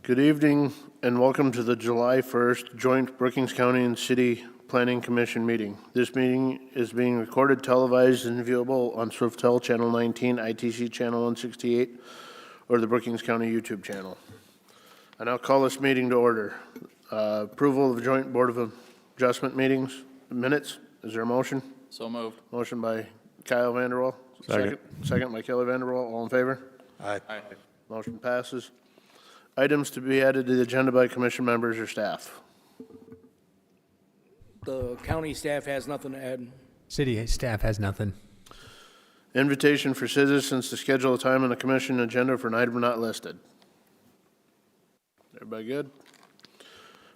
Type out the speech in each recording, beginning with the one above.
Good evening and welcome to the July 1st Joint Brookings County and City Planning Commission meeting. This meeting is being recorded, televised, and viewable on Swiftel Channel 19, ITC Channel 168, or the Brookings County YouTube channel. I now call this meeting to order. Approval of the Joint Board of Adjustment meetings minutes. Is there a motion? So moved. Motion by Kyle Vanderwall. Second by Kelly Vanderwall. All in favor? Aye. Motion passes. Items to be added to the agenda by commission members or staff. The county staff has nothing to add. City staff has nothing. Invitation for citizens to schedule a time on the commission agenda for an item not listed. Everybody good?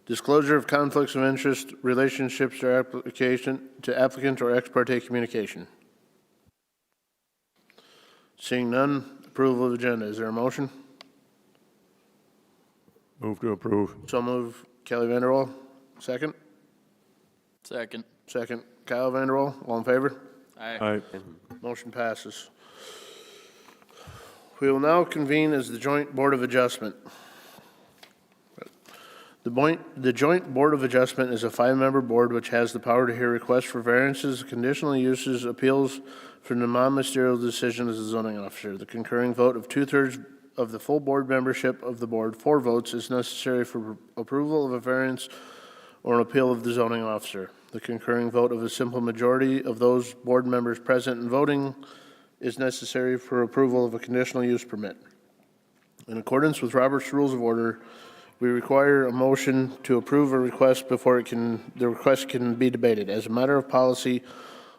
Disclosure of conflicts of interest, relationships or application to applicant or ex parte communication. Seeing none, approval of agenda. Is there a motion? Move to approve. So move Kelly Vanderwall. Second? Second. Second Kyle Vanderwall. All in favor? Aye. Motion passes. We will now convene as the Joint Board of Adjustment. The Joint Board of Adjustment is a 5-member board which has the power to hear requests for variances, conditional uses, appeals from the non-ministerial decision as the zoning officer. The concurring vote of 2/3 of the full board membership of the board, 4 votes, is necessary for approval of a variance or an appeal of the zoning officer. The concurring vote of a simple majority of those board members present and voting is necessary for approval of a conditional use permit. In accordance with Robert's Rules of Order, we require a motion to approve a request before the request can be debated. As a matter of policy,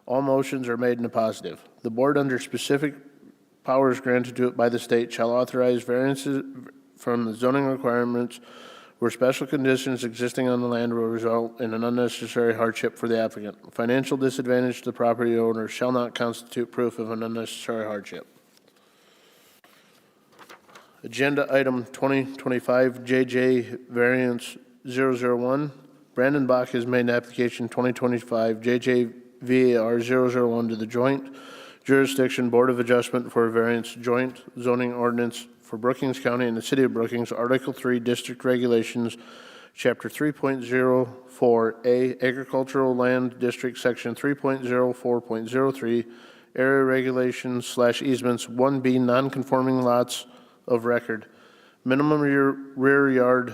all motions are made in the positive. The board, under specific powers granted to it by the state, shall authorize variances from the zoning requirements where special conditions existing on the land will result in an unnecessary hardship for the applicant. Financial disadvantage to the property owner shall not constitute proof of an unnecessary hardship. Agenda item 2025 JJ variance 001. Brandon Bach has made an application 2025 JJ VAR 001 to the Joint Jurisdiction Board of Adjustment for a variance joint zoning ordinance for Brookings County and the City of Brookings, Article 3, District Regulations, Chapter 3.04A, Agricultural Land District, Section 3.04.03, Area Regulations / Easements, 1B, Non-Conforming Lots of Record, Minimum rear yard.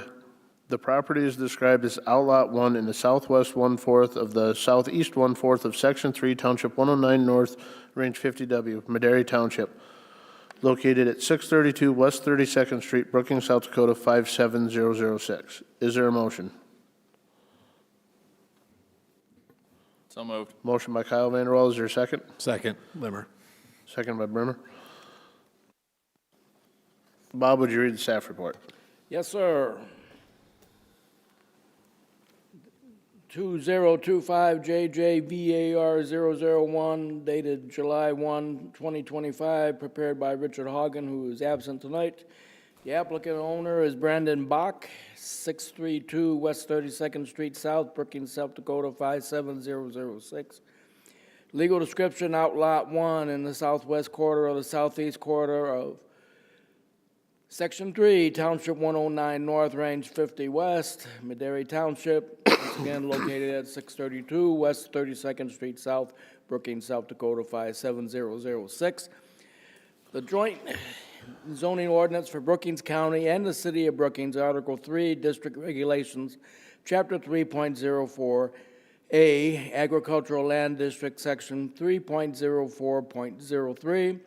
The property is described as Outlot 1 in the southwest 1/4 of the southeast 1/4 of Section 3, Township 109 North, Range 50W, Madera Township, located at 632 West 32nd Street, Brookings, South Dakota 57006. Is there a motion? So moved. Motion by Kyle Vanderwall. Is there a second? Second. Limmer. Second by Brimmer. Bob, would you read the staff report? Yes, sir. 2025 JJVAR 001 dated July 1, 2025, prepared by Richard Hagen, who is absent tonight. The applicant owner is Brandon Bach, 632 West 32nd Street South, Brookings, South Dakota 57006. Legal description: Outlot 1 in the southwest quarter of the southeast quarter of Section 3, Township 109 North, Range 50 West, Madera Township, once again located at 632 West 32nd Street South, Brookings, South Dakota 57006. The joint zoning ordinance for Brookings County and the City of Brookings, Article 3, District Regulations, Chapter 3.04A, Agricultural Land District, Section 3.04.03,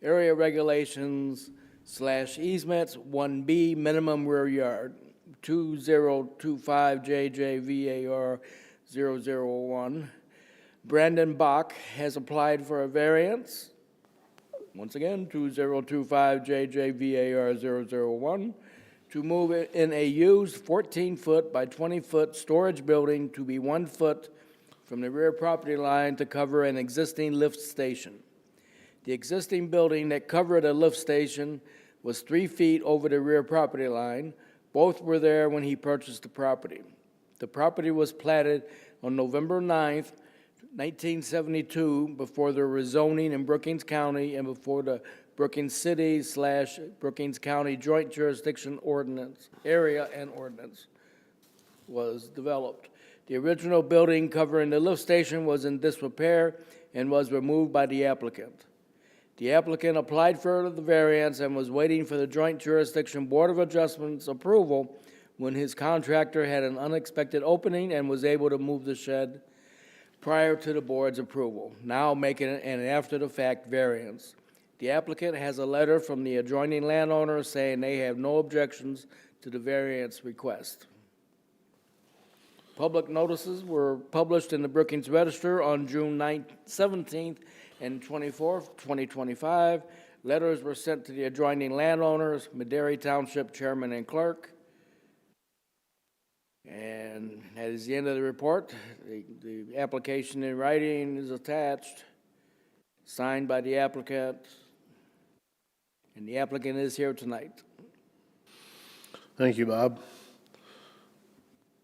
Area Regulations / Easements, 1B, Minimum Rear Yard, 2025 JJVAR 001. Brandon Bach has applied for a variance, once again, 2025 JJVAR 001, to move it in a used 14-foot by 20-foot storage building to be 1 foot from the rear property line to cover an existing lift station. The existing building that covered a lift station was 3 feet over the rear property line. Both were there when he purchased the property. The property was platted on November 9th, 1972, before the rezoning in Brookings County and before the Brookings City / Brookings County Joint Jurisdiction Ordinance, Area and Ordinance was developed. The original building covering the lift station was in disrepair and was removed by the applicant. The applicant applied for the variance and was waiting for the Joint Jurisdiction Board of Adjustments approval when his contractor had an unexpected opening and was able to move the shed prior to the board's approval, now making it an after-the-fact variance. The applicant has a letter from the adjoining landowner saying they have no objections to the variance request. Public notices were published in the Brookings Register on June 17th and 24th, 2025. Letters were sent to the adjoining landowners, Madera Township Chairman and Clerk. And that is the end of the report. The application in writing is attached, signed by the applicant, and the applicant is here tonight. Thank you, Bob.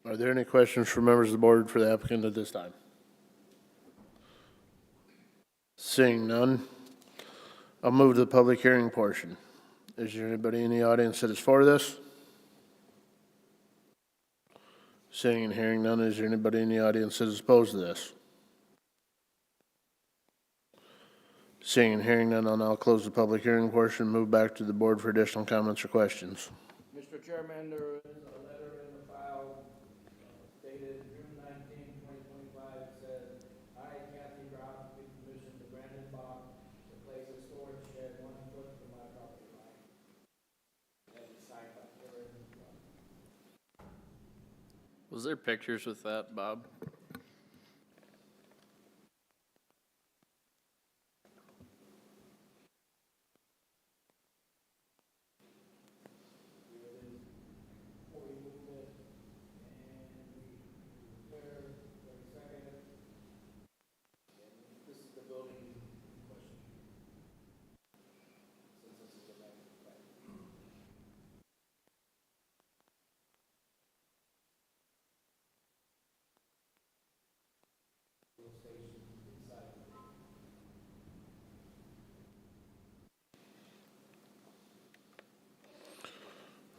Are there any questions from members of the board for the applicant at this time? Seeing none, I'll move to the public hearing portion. Is there anybody in the audience that is for this? Seeing and hearing none, is there anybody in the audience that is opposed to this? Seeing and hearing none, I'll now close the public hearing portion and move back to the board for additional comments or questions. Mr. Chairman, there is a letter in the file dated June 19, 2025. It says, "I, Kathy Brown, give permission to Brandon Bach to place a storage shed 1 foot from my property line." And it's signed by her. Was there pictures with that, Bob? This is the building question. Since this is a back.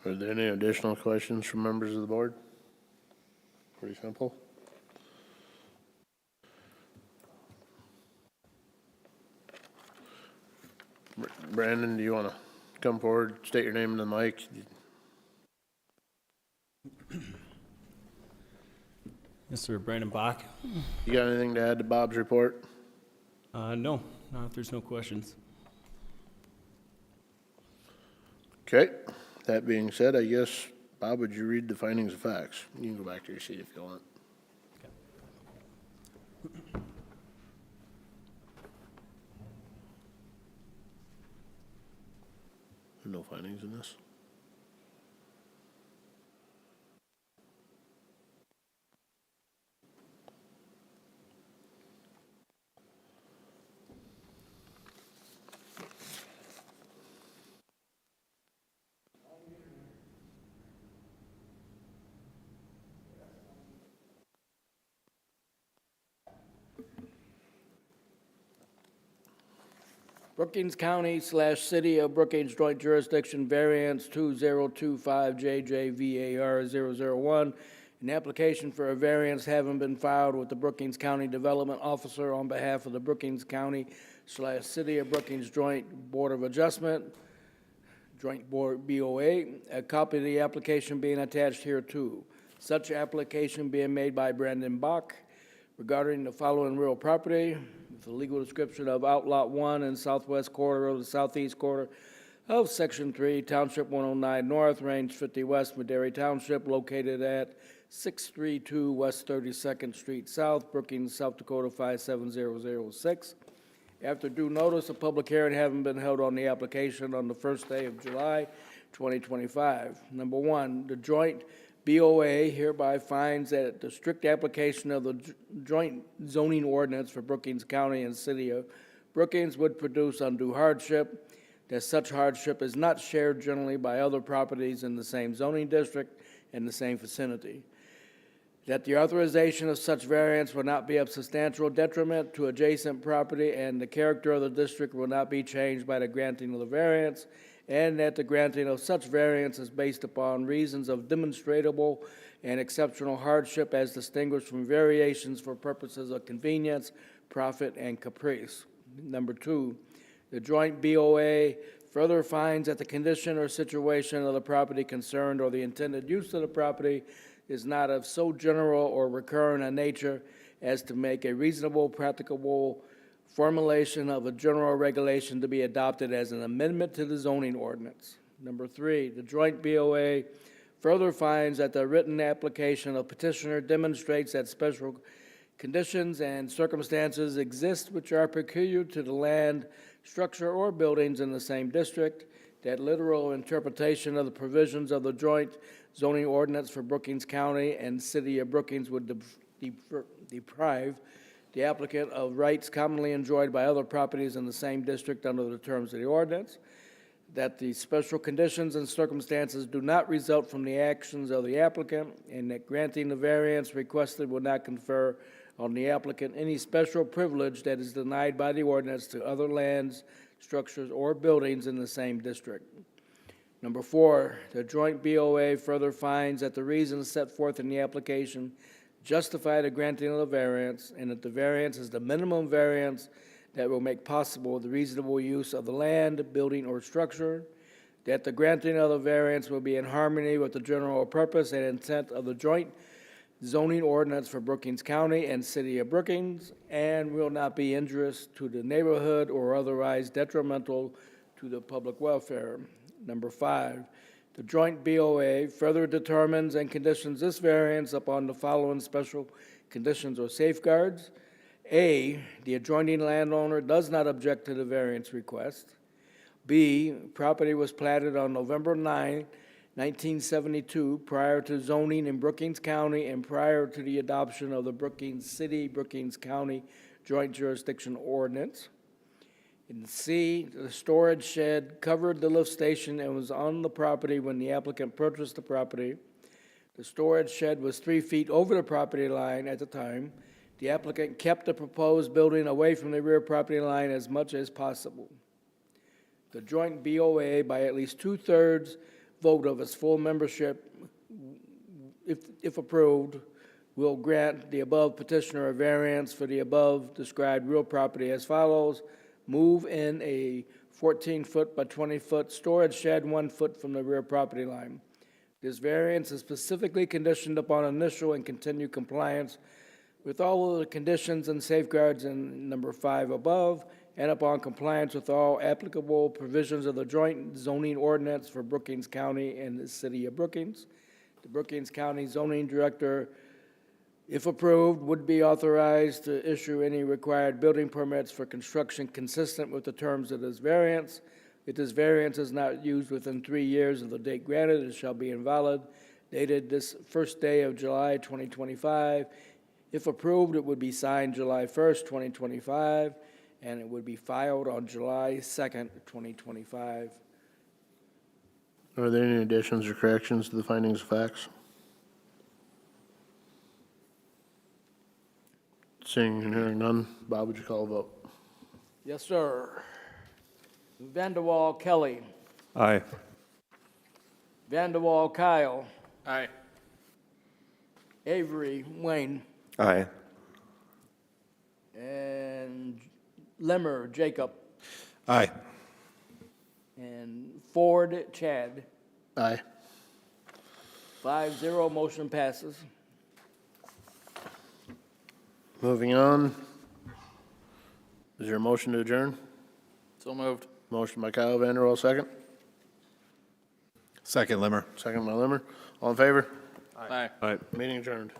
Are there any additional questions from members of the board? Pretty simple. Brandon, do you want to come forward, state your name in the mic? Mr. Brandon Bach? You got anything to add to Bob's report? No, not if there's no questions. Okay, that being said, I guess, Bob, would you read the findings of facts? You can go back to your seat if you want. No findings in this? Brookings County / City of Brookings Joint Jurisdiction Variance 2025JJVAR001. An application for a variance having been filed with the Brookings County Development Officer on behalf of the Brookings County / City of Brookings Joint Board of Adjustment, Joint Board BOA. A copy of the application being attached here too. Such application being made by Brandon Bach regarding the following real property, with a legal description of Outlot 1 and southwest quarter of the southeast quarter of Section 3, Township 109 North, Range 50 West, Madera Township, located at 632 West 32nd Street South, Brookings, South Dakota 57006. After due notice, a public hearing having been held on the application on the first day of July 2025. Number one, the joint BOA hereby finds that the strict application of the joint zoning ordinance for Brookings County and City of Brookings would produce undue hardship, that such hardship is not shared generally by other properties in the same zoning district and the same vicinity. that the authorization of such variance will not be of substantial detriment to adjacent property and the character of the district will not be changed by the granting of the variance, and that the granting of such variance is based upon reasons of demonstrable and exceptional hardship as distinguished from variations for purposes of convenience, profit, and caprice. Number two, the joint BOA further finds that the condition or situation of the property concerned or the intended use of the property is not of so general or recurrent a nature as to make a reasonable, practicable formulation of a general regulation to be adopted as an amendment to the zoning ordinance. Number three, the joint BOA further finds that the written application of petitioner demonstrates that special conditions and circumstances exist which are peculiar to the land, structure, or buildings in the same district, that literal interpretation of the provisions of the joint zoning ordinance for Brookings County and City of Brookings would deprive the applicant of rights commonly enjoyed by other properties in the same district under the terms of the ordinance, that the special conditions and circumstances do not result from the actions of the applicant, and that granting the variance requested will not confer on the applicant any special privilege that is denied by the ordinance to other lands, structures, or buildings in the same district. Number four, the joint BOA further finds that the reasons set forth in the application justify the granting of the variance, and that the variance is the minimum variance that will make possible the reasonable use of the land, building, or structure, that the granting of the variance will be in harmony with the general purpose and intent of the joint zoning ordinance for Brookings County and City of Brookings, and will not be injurious to the neighborhood or otherwise detrimental to the public welfare. Number five, the joint BOA further determines and conditions this variance upon the following special conditions or safeguards. A, the adjoining landowner does not object to the variance request. B, property was platted on November 9, 1972, prior to zoning in Brookings County and prior to the adoption of the Brookings City, Brookings County Joint Jurisdiction Ordinance. And C, the storage shed covered the lift station and was on the property when the applicant purchased the property. The storage shed was 3 feet over the property line at the time. The applicant kept the proposed building away from the rear property line as much as possible. The joint BOA, by at least 2/3 vote of its full membership, if approved, will grant the above petitioner a variance for the above described real property as follows. Move in a 14-foot by 20-foot storage shed 1 foot from the rear property line. This variance is specifically conditioned upon initial and continued compliance with all of the conditions and safeguards in number 5 above, and upon compliance with all applicable provisions of the joint zoning ordinance for Brookings County and the City of Brookings. The Brookings County zoning director, if approved, would be authorized to issue any required building permits for construction consistent with the terms of this variance. If this variance is not used within 3 years of the date granted, it shall be invalid, dated this first day of July 2025. If approved, it would be signed July 1st, 2025, and it would be filed on July 2nd, 2025. Are there any additions or corrections to the findings of facts? Seeing and hearing none, Bob, would you call a vote? Yes, sir. Vanderwall Kelly. Aye. Vanderwall Kyle. Aye. Avery Wayne. Aye. And Lemmer Jacob. Aye. And Ford Chad. Aye. 5-0, motion passes. Moving on. Is there a motion to adjourn? So moved. Motion by Kyle Vanderwall, second. Second, Limmer. Second by Limmer. All in favor? Aye. Aye. Meeting adjourned.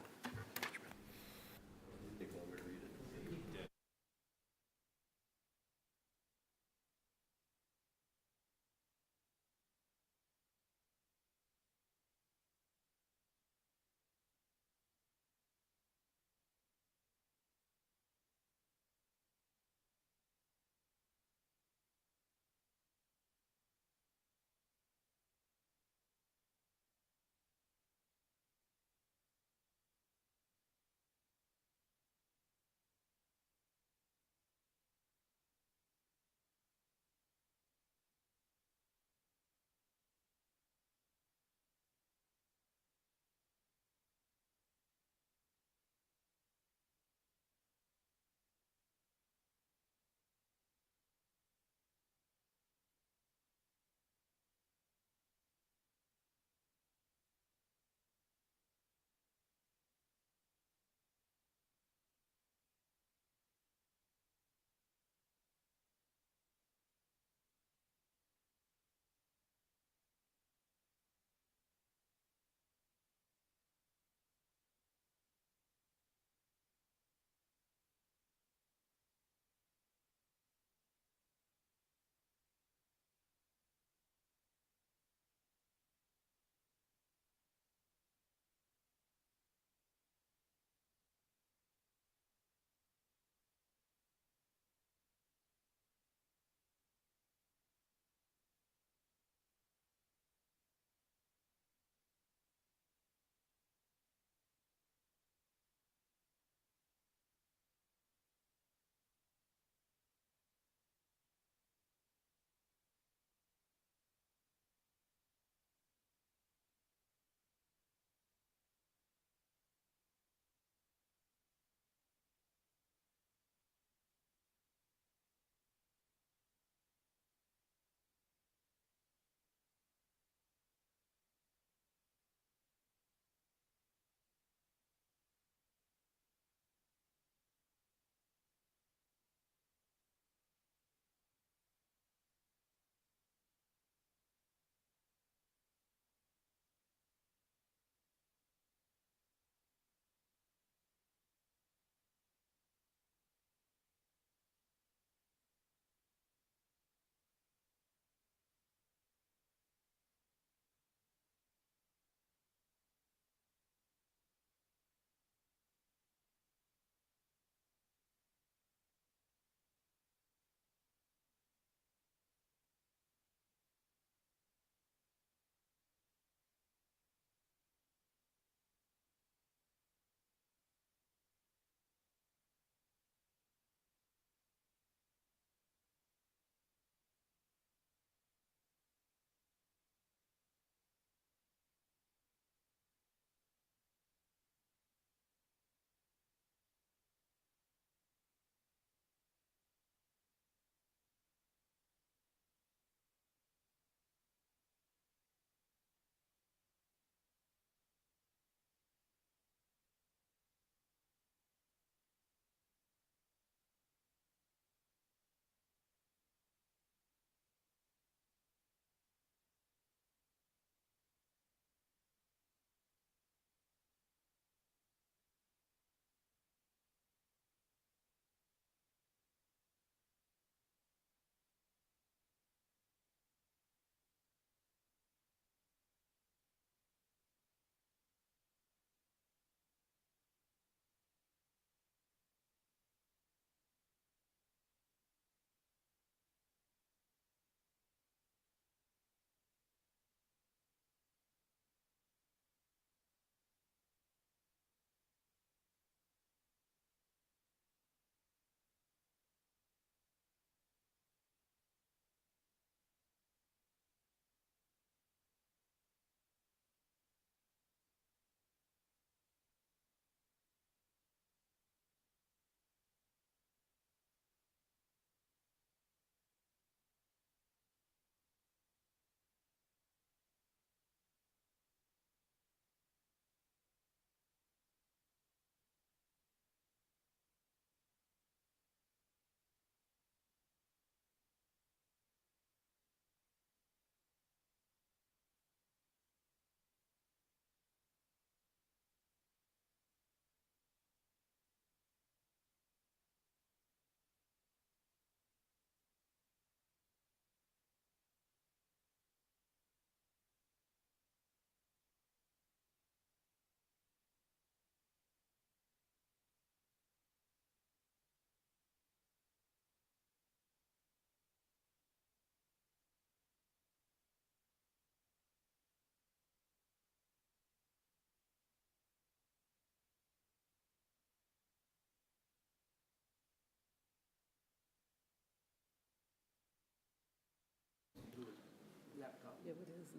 Yeah, but isn't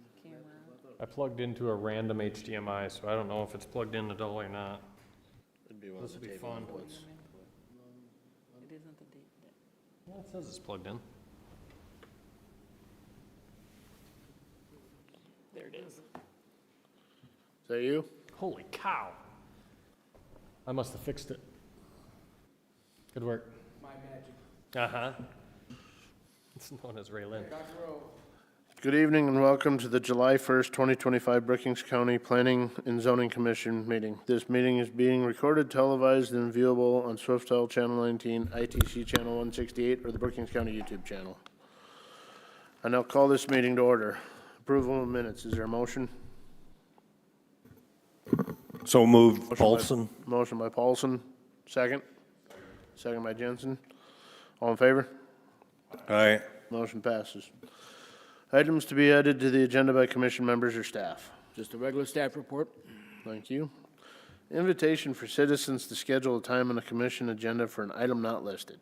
this camera out? I plugged into a random HDMI, so I don't know if it's plugged in at all or not. It'd be one of This the will be table fun. inputs. It isn't the date. Yeah, it says it's plugged in. There it is. Is that you? Holy cow. I must have fixed it. Good work. My magic. Uh-huh. It's known as Ray Lynn. Dr. Rowe. Good evening and welcome to the July 1st, 2025 Brookings County Planning and Zoning Commission meeting. This meeting is being recorded, televised, and viewable on Swiftel Channel 19, ITC Channel 168, or the Brookings County YouTube channel. I now call this meeting to order. Approval of minutes. Is there a motion? So moved, Paulson. Motion by Paulson. Second? Second by Jensen. All in favor? Aye. Motion passes. Items to be added to the agenda by commission members or staff. Just a regular staff report. Thank you. Invitation for citizens to schedule a time on the commission agenda for an item not listed.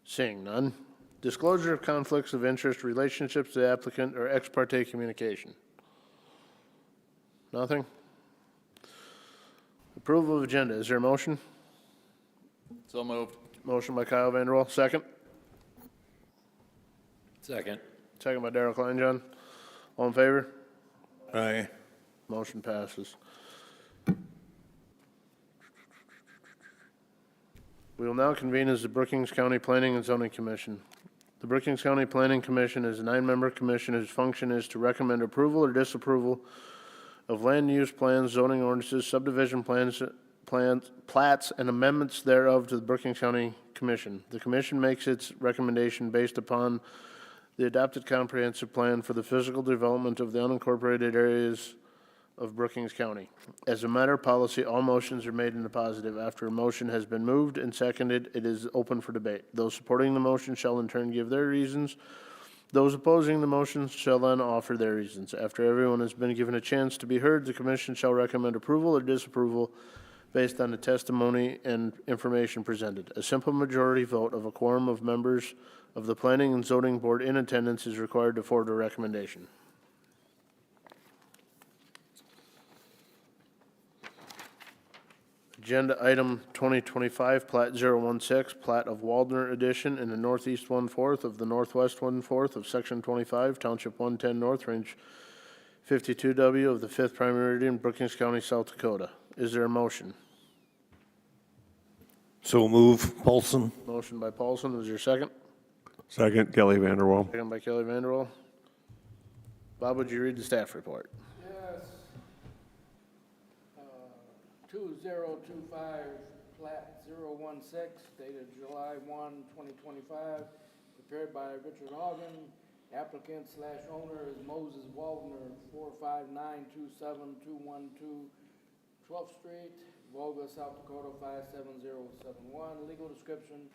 Seeing none. Disclosure of conflicts of interest, relationships to the applicant, or ex parte communication. Nothing? Approval of agenda. Is there a motion? So moved. Motion by Kyle Vanderwall. Second? Second. Second by Darrell Kleinjohn. All in favor? Aye. Motion passes. We will now convene as the Brookings County Planning and Zoning Commission. The Brookings County Planning Commission is a 9-member commission whose function is to recommend approval or disapproval of land use plans, zoning ordinances, subdivision plans, plats, and amendments thereof to the Brookings County Commission. The commission makes its recommendation based upon the adopted comprehensive plan for the physical development of the unincorporated areas of Brookings County. As a matter of policy, all motions are made in the positive. After a motion has been moved and seconded, it is open for debate. Those supporting the motion shall in turn give their reasons. Those opposing the motion shall then offer their reasons. After everyone has been given a chance to be heard, the commission shall recommend approval or disapproval based on the testimony and information presented. A simple majority vote of a quorum of members of the Planning and Zoning Board in attendance is required to forward a recommendation. Agenda item 2025, Plat 016, Plat of Waldner Edition in the northeast 1/4 of the northwest 1/4 of Section 25, Township 110 North, Range 52W of the 5th Primary Meridian, Brookings County, South Dakota. Is there a motion? So move, Paulson. Motion by Paulson. Is there a second? Second, Kelly Vanderwall. Second by Kelly Vanderwall. Bob, would you read the staff report? Yes. 2025, plat 016, dated July 1, 2025, prepared by Richard Hogan. Applicant / owner is Moses Waldner, 45927-212 12th Street, Volga, South Dakota, 57071. Legal description,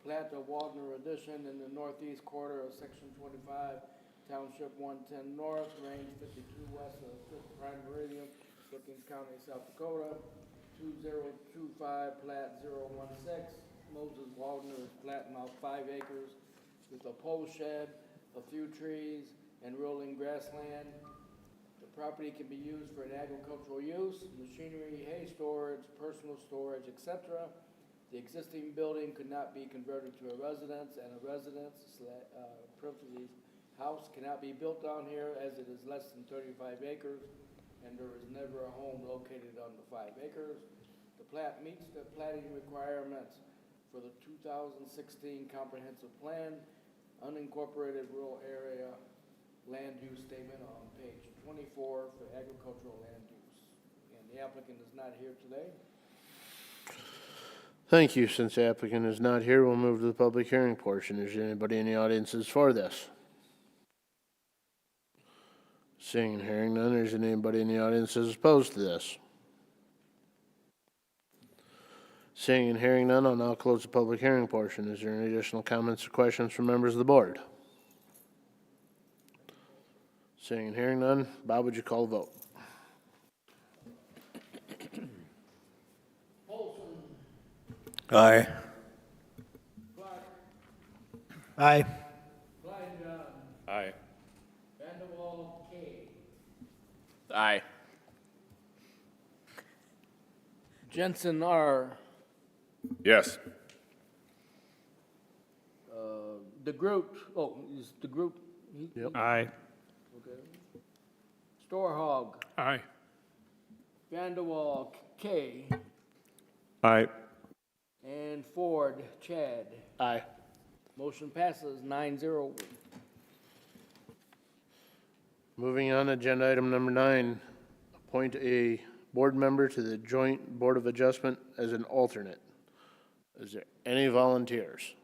plat of Waldner Edition in the northeast quarter of Section 25, Township 110 North, Range 52 west of 5th Prime Meridian, Brookings County, South Dakota. 2025, plat 016. Moses Waldner is platting out 5 acres with a pole shed, a few trees, and rolling grassland. The property can be used for an agricultural use, machinery, hay storage, personal storage, etc. The existing building could not be converted to a residence, and a residence parentheses, house cannot be built down here as it is less than 35 acres, and there is never a home located on the 5 acres. The plat meets the platting requirements for the 2016 comprehensive plan, unincorporated rural area land use statement on page 24 for agricultural land use. And the applicant is not here today. Thank you. Since the applicant is not here, we'll move to the public hearing portion. Is there anybody in the audience that's for this? Seeing and hearing none, is there anybody in the audience that's opposed to this? Seeing and hearing none, I'll now close the public hearing portion. Is there any additional comments or questions from members of the board? Seeing and hearing none, Bob, would you call the vote? Aye. Aye. Aye. Vanderwall, K. Aye. Jensen, R. Yes. DeGroot, is DeGroot? Aye. Okay. Storehog, Aye. Vanderwall, K. Aye. And Ford, Chad. Aye. Motion passes 9-0. Moving on, agenda item number 9, appoint a board member to the Joint Board of Adjustment as an alternate. Is there any volunteers?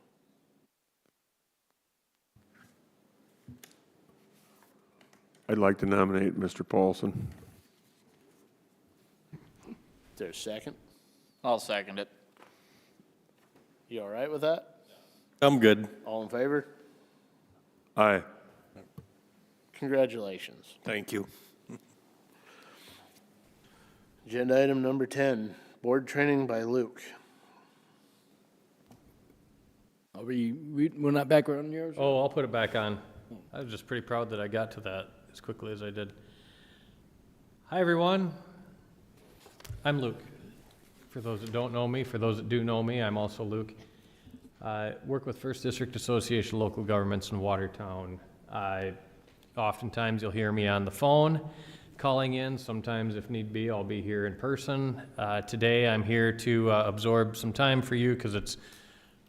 I'd like to nominate Mr. Paulson. Is there a second? I'll second it. You all right with that? I'm good. All in favor? Aye. Congratulations. Thank you. Agenda item number 10, board training by Luke. Are we're not back on yours? Oh, I'll put it back on. I was just pretty proud that I got to that as quickly as I did. Hi, everyone. I'm Luke. For those that don't know me, for those that do know me, I'm also Luke. I work with First District Association of Local Governments in Watertown. Oftentimes you'll hear me on the phone calling in. Sometimes, if need be, I'll be here in person. Today I'm here to absorb some time for you because it's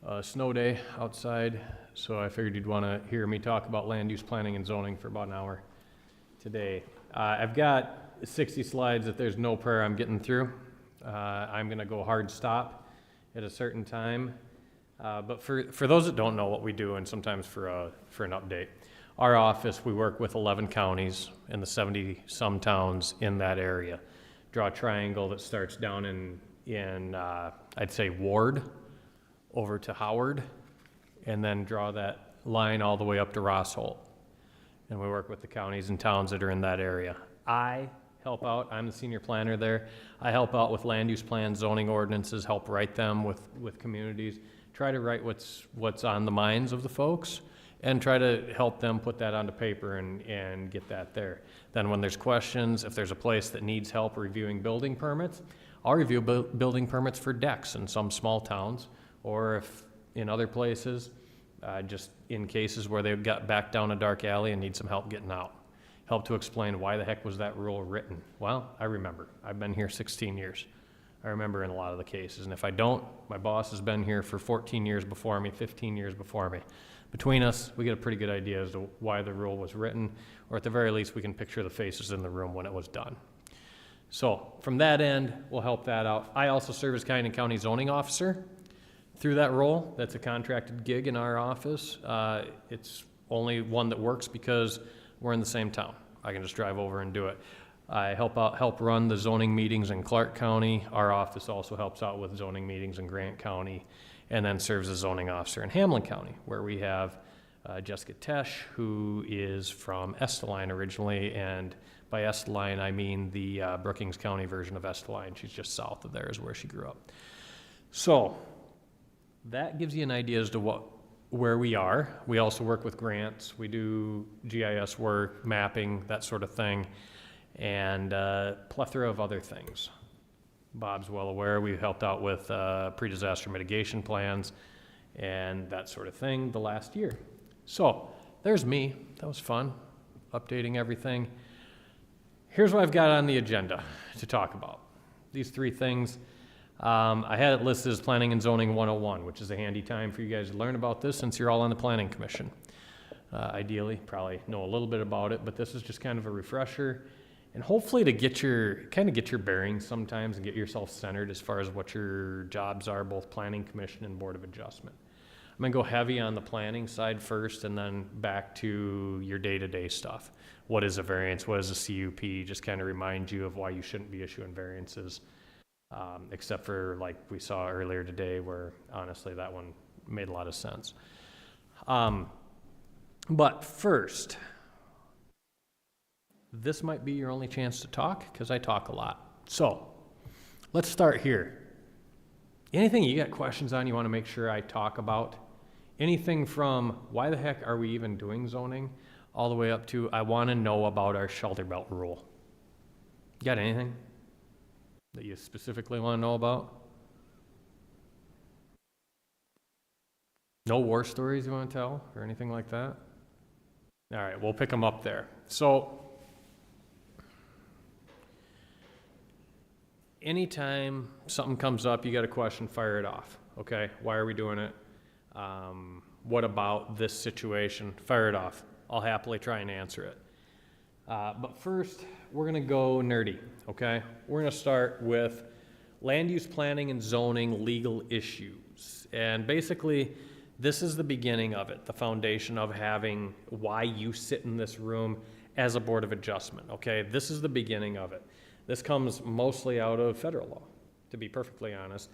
a snow day outside. So I figured you'd want to hear me talk about land use planning and zoning for about an hour today. I've got 60 slides that there's no prayer I'm getting through. I'm going to go hard stop at a certain time. But for those that don't know what we do, and sometimes for an update, our office, we work with 11 counties and the 70-some towns in that area. Draw a triangle that starts down in I'd say Ward over to Howard, and then draw that line all the way up to Rossholt. And we work with the counties and towns that are in that area. I help out. I'm the senior planner there. I help out with land use plans, zoning ordinances, help write them with communities, try to write what's on the minds of the folks, and try to help them put that onto paper and get that there. Then when there's questions, if there's a place that needs help reviewing building permits, I'll review building permits for decks in some small towns, or if in other places, just in cases where they've got back down a dark alley and need some help getting out. Help to explain why the heck was that rule written. Well, I remember. I've been here 16 years. I remember in a lot of the cases. And if I don't, my boss has been here for 14 years before me, 15 years before me. Between us, we get a pretty good idea as to why the rule was written, or at the very least, we can picture the faces in the room when it was done. So from that end, we'll help that out. I also serve as County zoning officer. Through that role, that's a contracted gig in our office. It's only one that works because we're in the same town. I can just drive over and do it. I help run the zoning meetings in Clark County. Our office also helps out with zoning meetings in Grant County, and then serves as zoning officer in Hamlin County, where we have Jessica Tesh, who is from Esteline originally, and by Esteline I mean the Brookings County version of Esteline. She's just south of there is where she grew up. So that gives you an idea as to where we are. We also work with grants. We do GIS work, mapping, that sort of thing, and a plethora of other things. Bob's well aware we've helped out with pre-disaster mitigation plans and that sort of thing the last year. So there's me. That was fun, updating everything. Here's what I've got on the agenda to talk about. These three things. I had it listed as Planning and Zoning 101, which is a handy time for you guys to learn about this since you're all on the Planning Commission. Ideally, probably know a little bit about it, but this is just kind of a refresher, and hopefully to get your bearings sometimes and get yourself centered as far as what your jobs are, both Planning Commission and Board of Adjustment. I'm gonna go heavy on the planning side first, and then back to your day-to-day stuff. What is a variance? What is a CUP? Just kind of remind you of why you shouldn't be issuing variances. Except for like we saw earlier today where honestly that one made a lot of sense. But first, this might be your only chance to talk because I talk a lot. So let's start here. Anything you got questions on you want to make sure I talk about? Anything from why the heck are we even doing zoning all the way up to, I want to know about our shelter belt rule. Got anything that you specifically want to know about? No war stories you want to tell or anything like that? All right, we'll pick them up there. So, anytime something comes up, you got a question, fire it off. Okay, why are we doing it? What about this situation? Fire it off. I'll happily try and answer it. But first, we're gonna go nerdy, okay? We're gonna start with land use planning and zoning legal issues. And basically, this is the beginning of it, the foundation of having why you sit in this room as a Board of Adjustment, okay? This is the beginning of it. This comes mostly out of federal law, to be perfectly honest.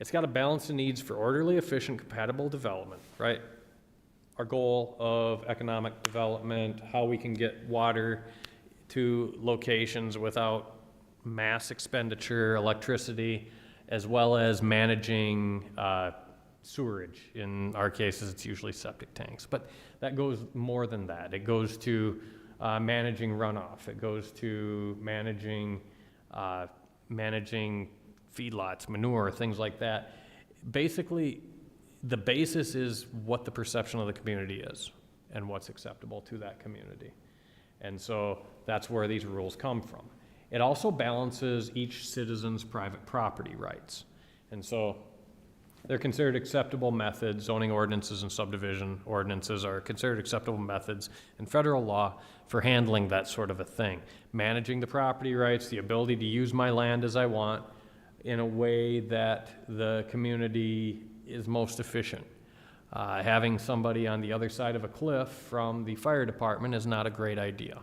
It's got to balance the needs for orderly, efficient, compatible development, right? Our goal of economic development, how we can get water to locations without mass expenditure, electricity, as well as managing sewerage. In our cases, it's usually septic tanks, but that goes more than that. It goes to managing runoff. It goes to managing feedlots, manure, things like that. Basically, the basis is what the perception of the community is and what's acceptable to that community. And so that's where these rules come from. It also balances each citizen's private property rights. And so they're considered acceptable methods. Zoning ordinances and subdivision ordinances are considered acceptable methods in federal law for handling that sort of a thing. Managing the property rights, the ability to use my land as I want in a way that the community is most efficient. Having somebody on the other side of a cliff from the fire department is not a great idea.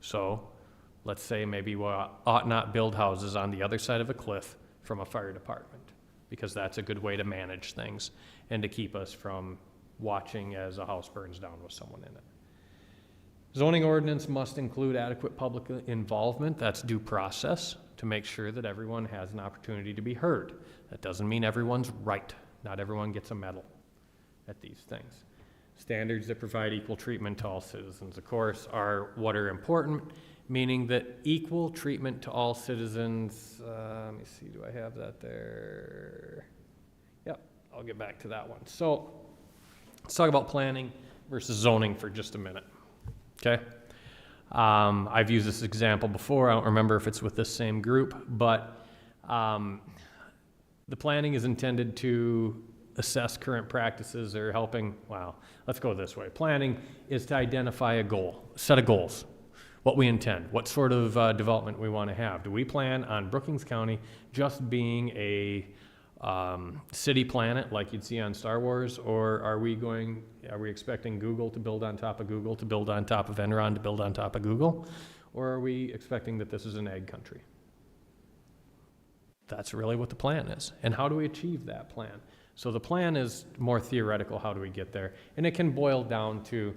So let's say maybe we ought not build houses on the other side of a cliff from a fire department, because that's a good way to manage things and to keep us from watching as a house burns down with someone in it. Zoning ordinance must include adequate public involvement. That's due process to make sure that everyone has an opportunity to be heard. That doesn't mean everyone's right. Not everyone gets a medal at these things. Standards that provide equal treatment to all citizens, of course, are what are important, meaning that equal treatment to all citizens, let me see, do I have that there? Yep, I'll get back to that one. So let's talk about planning versus zoning for just a minute, okay? I've used this example before. I don't remember if it's with this same group, but the planning is intended to assess current practices or helping, well, let's go this way. Planning is to identify a goal, a set of goals, what we intend, what sort of development we want to have. Do we plan on Brookings County just being a city planet like you'd see on Star Wars, or are we expecting Google to build on top of Google, to build on top of Enron, to build on top of Google, or are we expecting that this is an ag country? That's really what the plan is. And how do we achieve that plan? So the plan is more theoretical, how do we get there? And it can boil down to,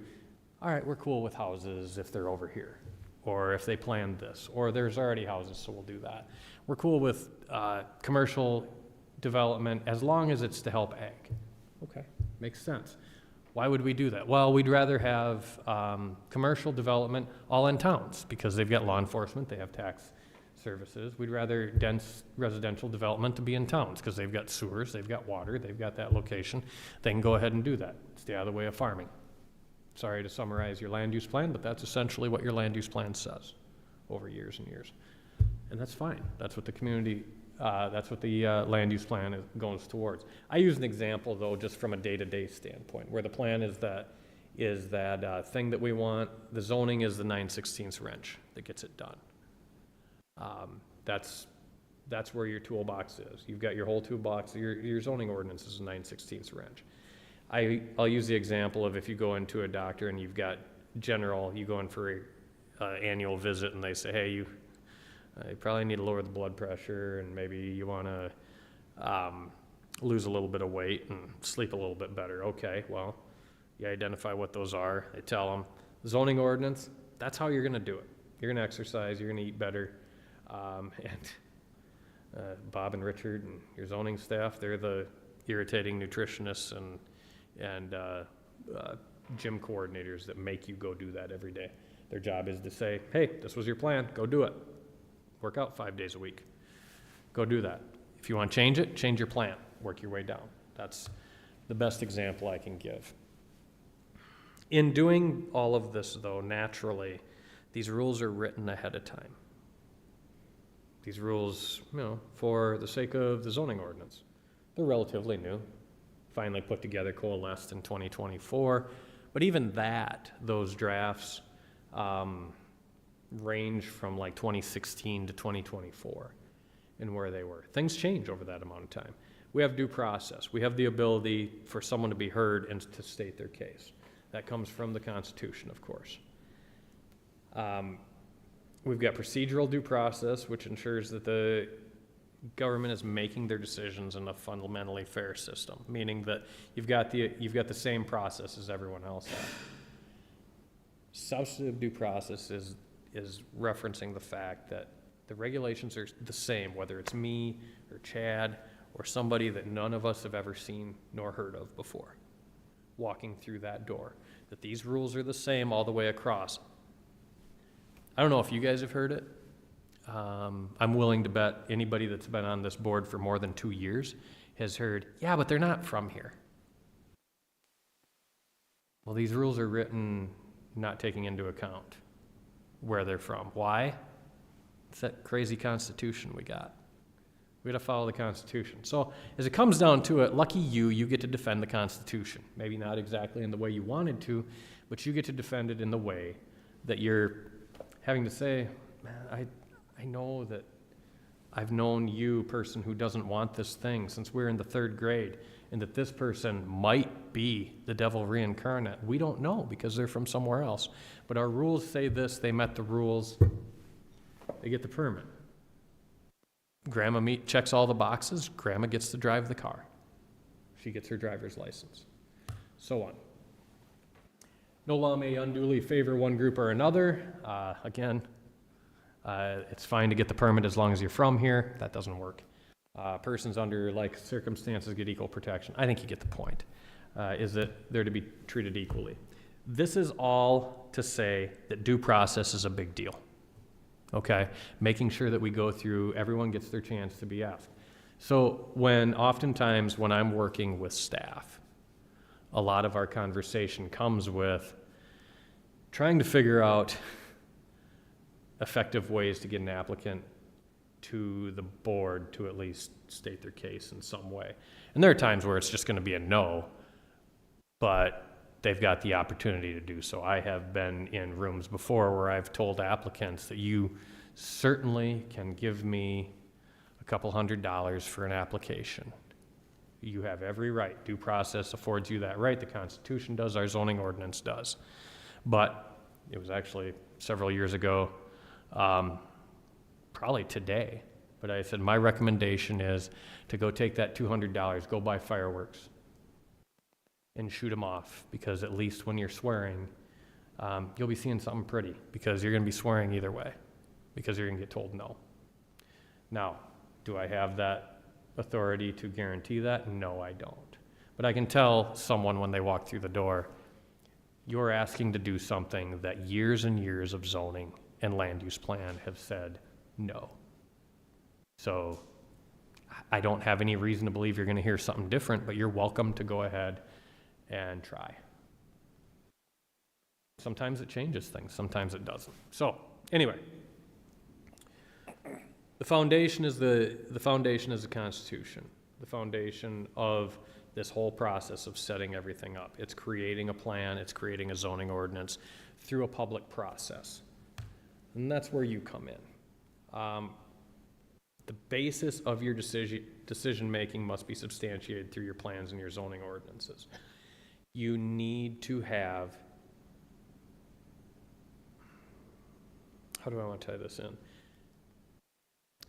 all right, we're cool with houses if they're over here, or if they planned this, or there's already houses, so we'll do that. We're cool with commercial development as long as it's to help ag. Okay, makes sense. Why would we do that? Well, we'd rather have commercial development all in towns because they've got law enforcement, they have tax services. We'd rather dense residential development to be in towns because they've got sewers, they've got water, they've got that location. They can go ahead and do that. Stay out of the way of farming. Sorry to summarize your land use plan, but that's essentially what your land use plan says over years and years. And that's fine. That's what the community, that's what the land use plan goes towards. I use an example though, just from a day-to-day standpoint, where the plan is that thing that we want. The zoning is the 9/16 wrench that gets it done. That's where your toolbox is. You've got your whole toolbox. Your zoning ordinance is a 9/16 wrench. I'll use the example of if you go into a doctor and you've got you go in for an annual visit and they say, hey, you probably need to lower the blood pressure and maybe you want to lose a little bit of weight and sleep a little bit better. Okay, well, you identify what those are. They tell them. Zoning ordinance, that's how you're going to do it. You're going to exercise. You're going to eat better. Bob and Richard and your zoning staff, they're the irritating nutritionists and gym coordinators that make you go do that every day. Their job is to say, hey, this was your plan, go do it. Work out 5 days a week. Go do that. If you want to change it, change your plan. Work your way down. That's the best example I can give. In doing all of this, though, naturally, these rules are written ahead of time. These rules, for the sake of the zoning ordinance, they're relatively new. Finally put together, coalesced in 2024. But even that, those drafts range from like 2016 to 2024 and where they were. Things change over that amount of time. We have due process. We have the ability for someone to be heard and to state their case. That comes from the Constitution, of course. We've got procedural due process, which ensures that the government is making their decisions in a fundamentally fair system, meaning that you've got the same process as everyone else has. Substantive due process is referencing the fact that the regulations are the same, whether it's me or Chad or somebody that none of us have ever seen nor heard of before, walking through that door, that these rules are the same all the way across. I don't know if you guys have heard it. I'm willing to bet anybody that's been on this board for more than 2 years has heard, yeah, but they're not from here. Well, these rules are written not taking into account where they're from. Why? It's that crazy Constitution we got. We got to follow the Constitution. So as it comes down to it, lucky you get to defend the Constitution. Maybe not exactly in the way you wanted to, but you get to defend it in the way that you're having to say, man, I know that I've known you, person who doesn't want this thing, since we're in the 3rd grade, and that this person might be the devil reincarnate. We don't know because they're from somewhere else. But our rules say this, they met the rules, they get the permit. Grandma checks all the boxes, Grandma gets to drive the car. She gets her driver's license, so on. No law may unduly favor one group or another. Again, it's fine to get the permit as long as you're from here. That doesn't work. Persons under like circumstances get equal protection. I think you get the point, is that they're to be treated equally. This is all to say that due process is a big deal, okay? Making sure that we go through, everyone gets their chance to be asked. So oftentimes when I'm working with staff, a lot of our conversation comes with trying to figure out effective ways to get an applicant to the board to at least state their case in some way. And there are times where it's just going to be a no, but they've got the opportunity to do so. I have been in rooms before where I've told applicants that you certainly can give me a couple $100 for an application. You have every right. Due process affords you that right. The Constitution does, our zoning ordinance does. But it was actually several years ago, probably today, but I said my recommendation is to go take that $200, go buy fireworks and shoot them off, because at least when you're swearing, you'll be seeing something pretty, because you're going to be swearing either way, because you're going to get told no. Now, do I have that authority to guarantee that? No, I don't. But I can tell someone when they walk through the door, you're asking to do something that years and years of zoning and land use plan have said no. So I don't have any reason to believe you're going to hear something different, but you're welcome to go ahead and try. Sometimes it changes things, sometimes it doesn't. So anyway, the foundation is the Constitution. The foundation of this whole process of setting everything up. It's creating a plan, it's creating a zoning ordinance through a public process. And that's where you come in. The basis of your decision-making must be substantiated through your plans and your zoning ordinances. You need to have, how do I want to tie this in?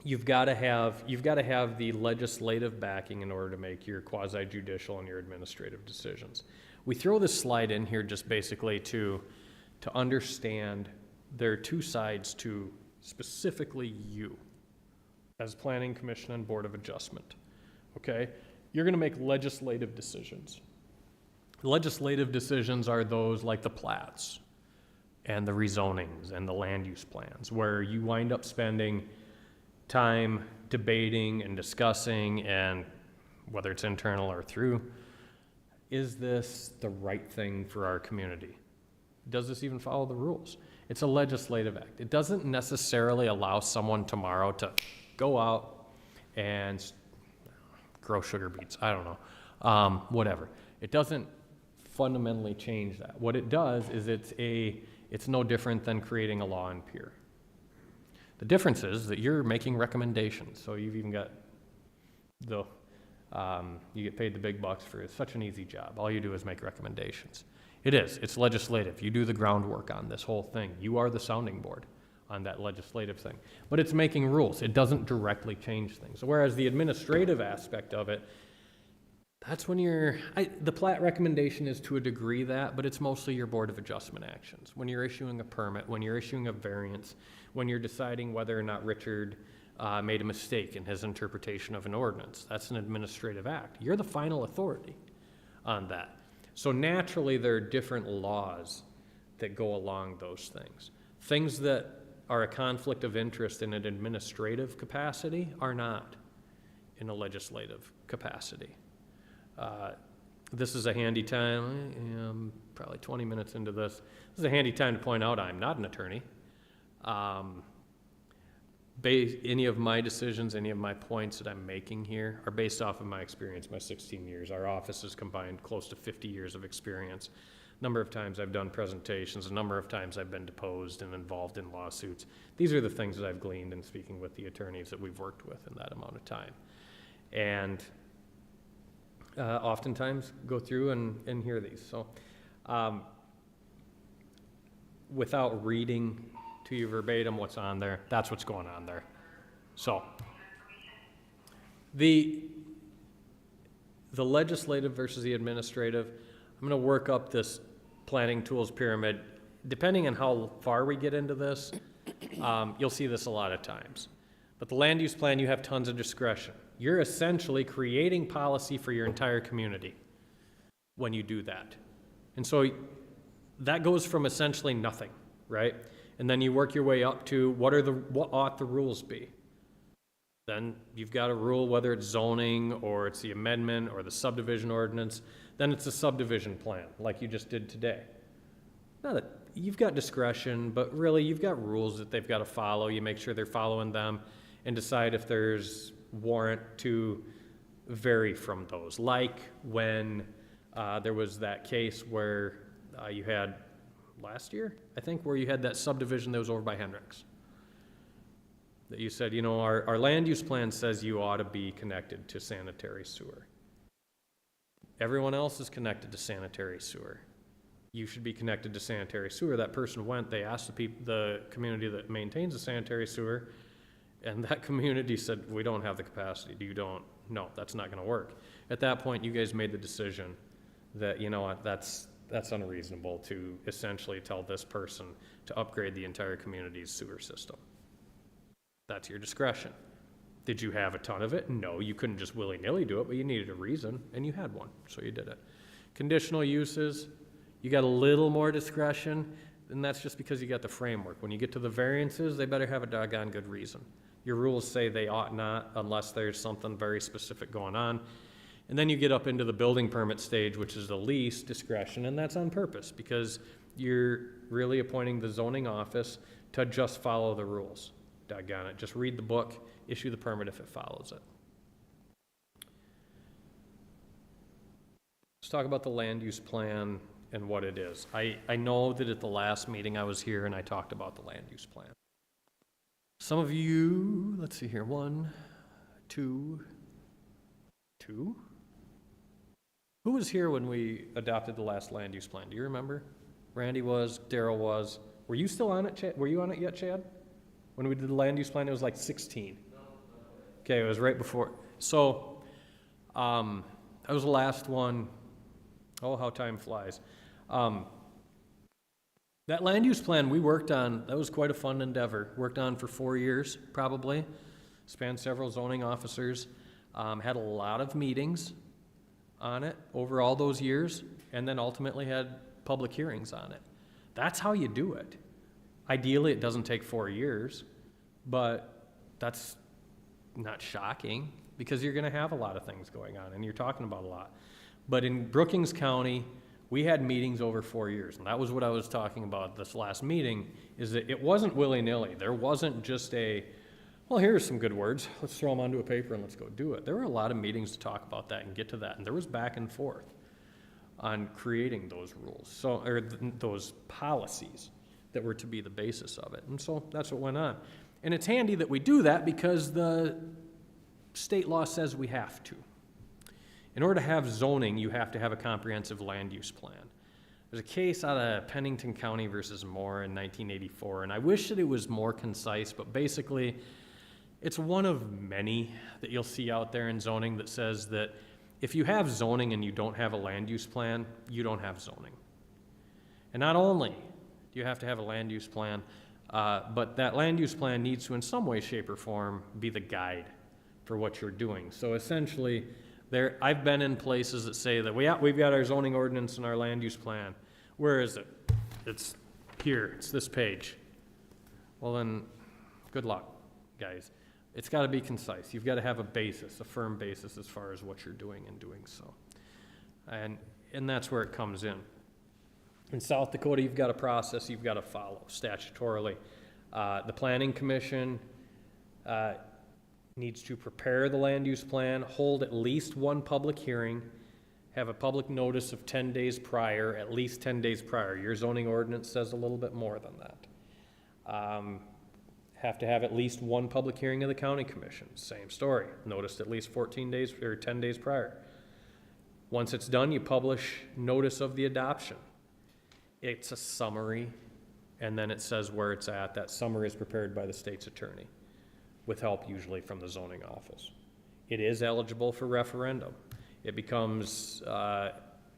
You've got to have the legislative backing in order to make your quasi-judicial and your administrative decisions. We throw this slide in here just basically to understand there are two sides to specifically you as Planning Commission and Board of Adjustment, okay? You're going to make legislative decisions. Legislative decisions are those like the plats and the rezonings and the land use plans, where you wind up spending time debating and discussing, and whether it's internal or through, is this the right thing for our community? Does this even follow the rules? It's a legislative act. It doesn't necessarily allow someone tomorrow to go out and grow sugar beets. I don't know, whatever. It doesn't fundamentally change that. What it does is it's no different than creating a law in Pier. The difference is that you're making recommendations, so you've even got you get paid the big bucks for it. It's such an easy job. All you do is make recommendations. It's legislative. You do the groundwork on this whole thing. You are the sounding board on that legislative thing. But it's making rules. It doesn't directly change things. Whereas the administrative aspect of it, that's when the plat recommendation is to a degree that, but it's mostly your Board of Adjustment actions. When you're issuing a permit, when you're issuing a variance, when you're deciding whether or not Richard made a mistake in his interpretation of an ordinance, that's an administrative act. You're the final authority on that. So naturally, there are different laws that go along those things. Things that are a conflict of interest in an administrative capacity are not in a legislative capacity. This is a handy time, I'm probably 20 minutes into this. This is a handy time to point out I'm not an attorney. Any of my decisions, any of my points that I'm making here are based off of my experience, my 16 years. Our office has combined close to 50 years of experience. A number of times I've done presentations, a number of times I've been deposed and involved in lawsuits. These are the things that I've gleaned in speaking with the attorneys that we've worked with in that amount of time. And oftentimes go through and hear these. So without reading to you verbatim what's on there, that's what's going on there. So the legislative versus the administrative, I'm going to work up this planning tools pyramid. Depending on how far we get into this, you'll see this a lot of times. But the land use plan, you have tons of discretion. You're essentially creating policy for your entire community when you do that. And so that goes from essentially nothing, right? And then you work your way up to what ought the rules be? Then you've got a rule, whether it's zoning or it's the amendment or the subdivision ordinance. Then it's a subdivision plan, like you just did today. Now that you've got discretion, but really you've got rules that they've got to follow. You make sure they're following them and decide if there's warrant to vary from those. Like when there was that case where you had last year, I think, where you had that subdivision that was over by Hendricks. That you said, our land use plan says you ought to be connected to sanitary sewer. Everyone else is connected to sanitary sewer. You should be connected to sanitary sewer. That person went, they asked the community that maintains the sanitary sewer, and that community said, we don't have the capacity. No, that's not going to work. At that point, you guys made the decision that, that's unreasonable to essentially tell this person to upgrade the entire community's sewer system. That's your discretion. Did you have a ton of it? No, you couldn't just willy-nilly do it, but you needed a reason, and you had one, so you did it. Conditional uses, you got a little more discretion, and that's just because you got the framework. When you get to the variances, they better have a doggone good reason. Your rules say they ought not unless there's something very specific going on. And then you get up into the building permit stage, which is the least discretion, and that's on purpose because you're really appointing the zoning office to just follow the rules. Doggone it. Just read the book, issue the permit if it follows it. Let's talk about the land use plan and what it is. I know that at the last meeting I was here and I talked about the land use plan. Some of you, let's see here, 1, 2. Who was here when we adopted the last land use plan? Do you remember? Randy was, Daryl was. Were you still on it, Chad? Were you on it yet, Chad? When we did the land use plan, it was like 16. Okay, it was right before. So, that was the last one. Oh, how time flies. That land use plan we worked on, that was quite a fun endeavor. Worked on for 4 years, probably. Spanned several zoning officers. Had a lot of meetings. on it over all those years, and then ultimately had public hearings on it. That's how you do it. Ideally, it doesn't take 4 years, but that's not shocking, because you're gonna have a lot of things going on, and you're talking about a lot. But in Brookings County, we had meetings over 4 years, and that was what I was talking about this last meeting, is that it wasn't willy-nilly. There wasn't just well, here's some good words, let's throw them onto a paper and let's go do it. There were a lot of meetings to talk about that and get to that, and there was back and forth on creating those rules, those policies that were to be the basis of it. And so that's what went on. And it's handy that we do that because the state law says we have to. In order to have zoning, you have to have a comprehensive land use plan. There's a case out of Pennington County versus Moore in 1984, and I wish that it was more concise, but basically, it's one of many that you'll see out there in zoning that says that if you have zoning and you don't have a land use plan, you don't have zoning. And not only do you have to have a land use plan, but that land use plan needs to, in some way, shape, or form, be the guide for what you're doing. So essentially, I've been in places that say that we've got our zoning ordinance and our land use plan. Where is it? It's here, it's this page. Well then, good luck, guys. It's gotta be concise. You've gotta have a basis, a firm basis as far as what you're doing and doing so. And that's where it comes in. In South Dakota, you've got a process you've gotta follow statutorily. The Planning Commission, needs to prepare the land use plan, hold at least one public hearing, have a public notice of 10 days prior, at least 10 days prior. Your zoning ordinance says a little bit more than that. Have to have at least one public hearing of the county commission. Same story, noticed at least 14 days or 10 days prior. Once it's done, you publish notice of the adoption. It's a summary, and then it says where it's at. That summary is prepared by the state's attorney, with help usually from the zoning office. It is eligible for referendum. It becomes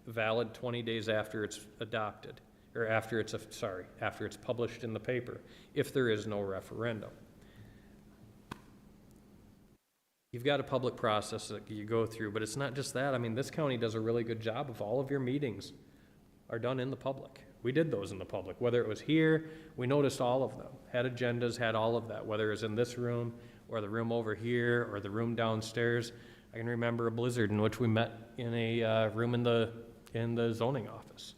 valid 20 days after it's adopted, or after it's published in the paper, if there is no referendum. You've got a public process that you go through, but it's not just that. I mean, this county does a really good job of all of your meetings are done in the public. We did those in the public, whether it was here, we noticed all of them, had agendas, had all of that, whether it was in this room or the room over here or the room downstairs. I can remember a blizzard in which we met in a room in the zoning office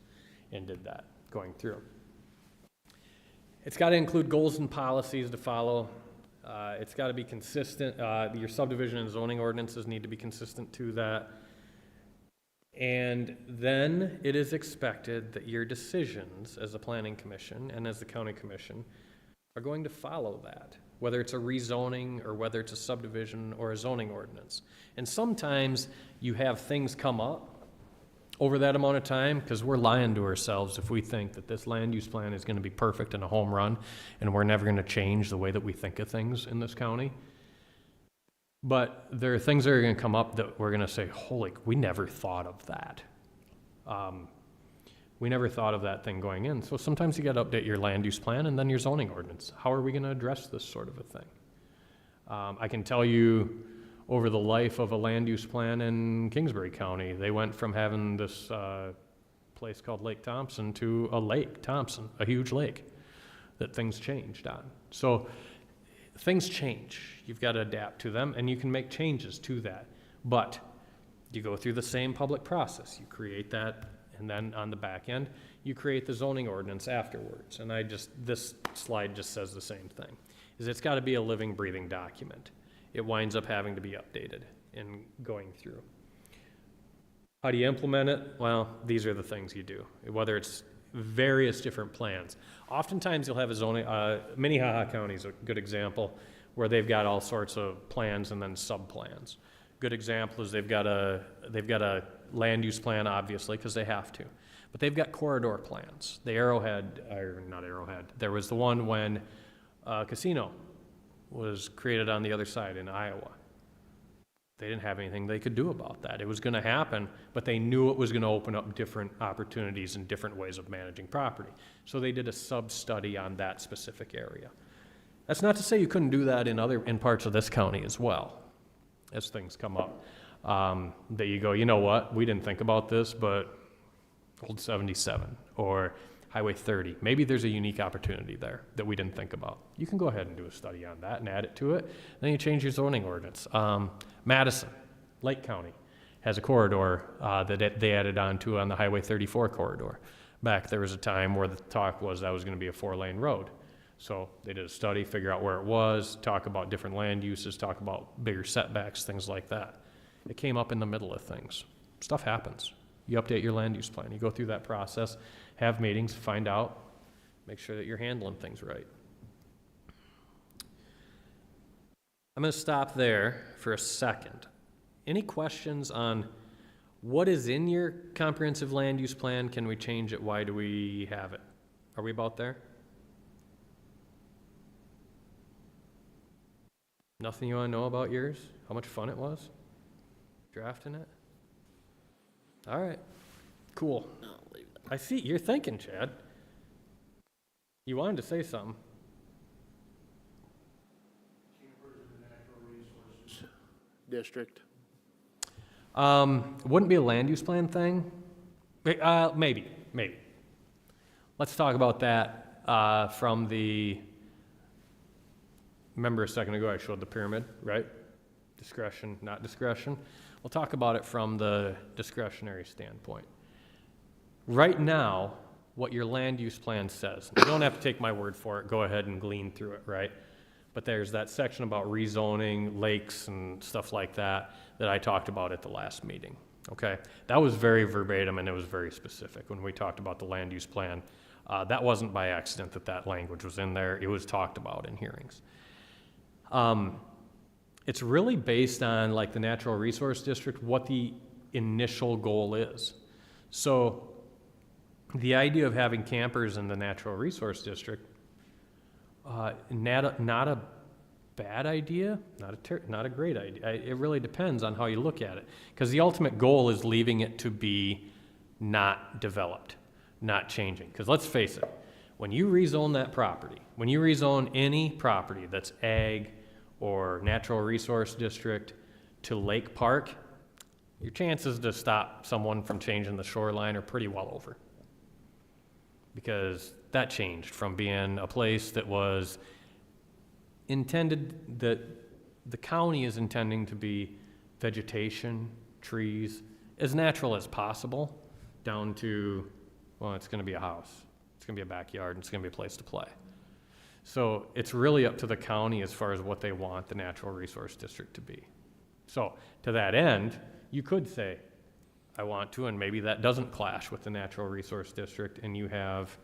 and did that, going through. It's got to include goals and policies to follow. It's got to be consistent. Your subdivision and zoning ordinances need to be consistent to that. And then it is expected that your decisions as a planning commission and as the county commission are going to follow that, whether it's a rezoning or whether it's a subdivision or a zoning ordinance. And sometimes you have things come up over that amount of time, because we're lying to ourselves if we think that this land use plan is going to be perfect and a home run and we're never going to change the way that we think of things in this county. But there are things that are going to come up that we're going to say, holy, we never thought of that. We never thought of that thing going in. So sometimes you got to update your land use plan and then your zoning ordinance. How are we going to address this sort of a thing? I can tell you over the life of a land use plan in Kingsbury County, they went from having this place called Lake Thompson to a Lake Thompson, a huge lake that things changed on. So things change. You've got to adapt to them, and you can make changes to that. But you go through the same public process. You create that, and then on the back end, you create the zoning ordinance afterwards. And this slide just says the same thing, is it's got to be a living, breathing document. It winds up having to be updated in going through. How do you implement it? Well, these are the things you do, whether it's various different plans. Oftentimes you'll have a zoning, Minnehaha County is a good example, where they've got all sorts of plans and then sub-plans. Good example is they've got a land use plan, obviously, because they have to. But they've got corridor plans. The Arrowhead, or not Arrowhead, there was the one when a casino was created on the other side in Iowa. They didn't have anything they could do about that. It was going to happen, but they knew it was going to open up different opportunities and different ways of managing property. So they did a sub-study on that specific area. That's not to say you couldn't do that in parts of this county as well, as things come up. that you go, you know what, we didn't think about this, but Old 77 or Highway 30, maybe there's a unique opportunity there that we didn't think about. You can go ahead and do a study on that and add it to it. Then you change your zoning ordinance. Madison, Lake County, has a corridor that they added on to on the Highway 34 corridor. Back there was a time where the talk was that was going to be a 4-lane road. So they did a study, figure out where it was, talk about different land uses, talk about bigger setbacks, things like that. It came up in the middle of things. Stuff happens. You update your land use plan. You go through that process, have meetings, find out, make sure that you're handling things right. I'm going to stop there for a second. Any questions on what is in your comprehensive land use plan? Can we change it? Why do we have it? Are we about there? Nothing you want to know about yours? How much fun it was drafting it? All right, cool. I see, you're thinking, Chad. You wanted to say something. District. Wouldn't be a land use plan thing? Maybe. Let's talk about that from the, remember a second ago I showed the pyramid, right? Discretion, not discretion. We'll talk about it from the discretionary standpoint. Right now, what your land use plan says, you don't have to take my word for it, go ahead and glean through it, right? But there's that section about rezoning lakes and stuff like that that I talked about at the last meeting, okay? That was very verbatim and it was very specific when we talked about the land use plan. That wasn't by accident that that language was in there. It was talked about in hearings. It's really based on like the natural resource district, what the initial goal is. So the idea of having campers in the natural resource district, not a bad idea, not a great idea. It really depends on how you look at it. Because the ultimate goal is leaving it to be not developed, not changing. Because let's face it, when you rezone that property, when you rezone any property that's ag or natural resource district to lake park, your chances to stop someone from changing the shoreline are pretty well over. Because that changed from being a place that was intended, that the county is intending to be vegetation, trees, as natural as possible, down to, well, it's gonna be a house, it's gonna be a backyard, and it's gonna be a place to play. So it's really up to the county as far as what they want the natural resource district to be. So to that end, you could say, I want to, and maybe that doesn't clash with the natural resource district, and you have,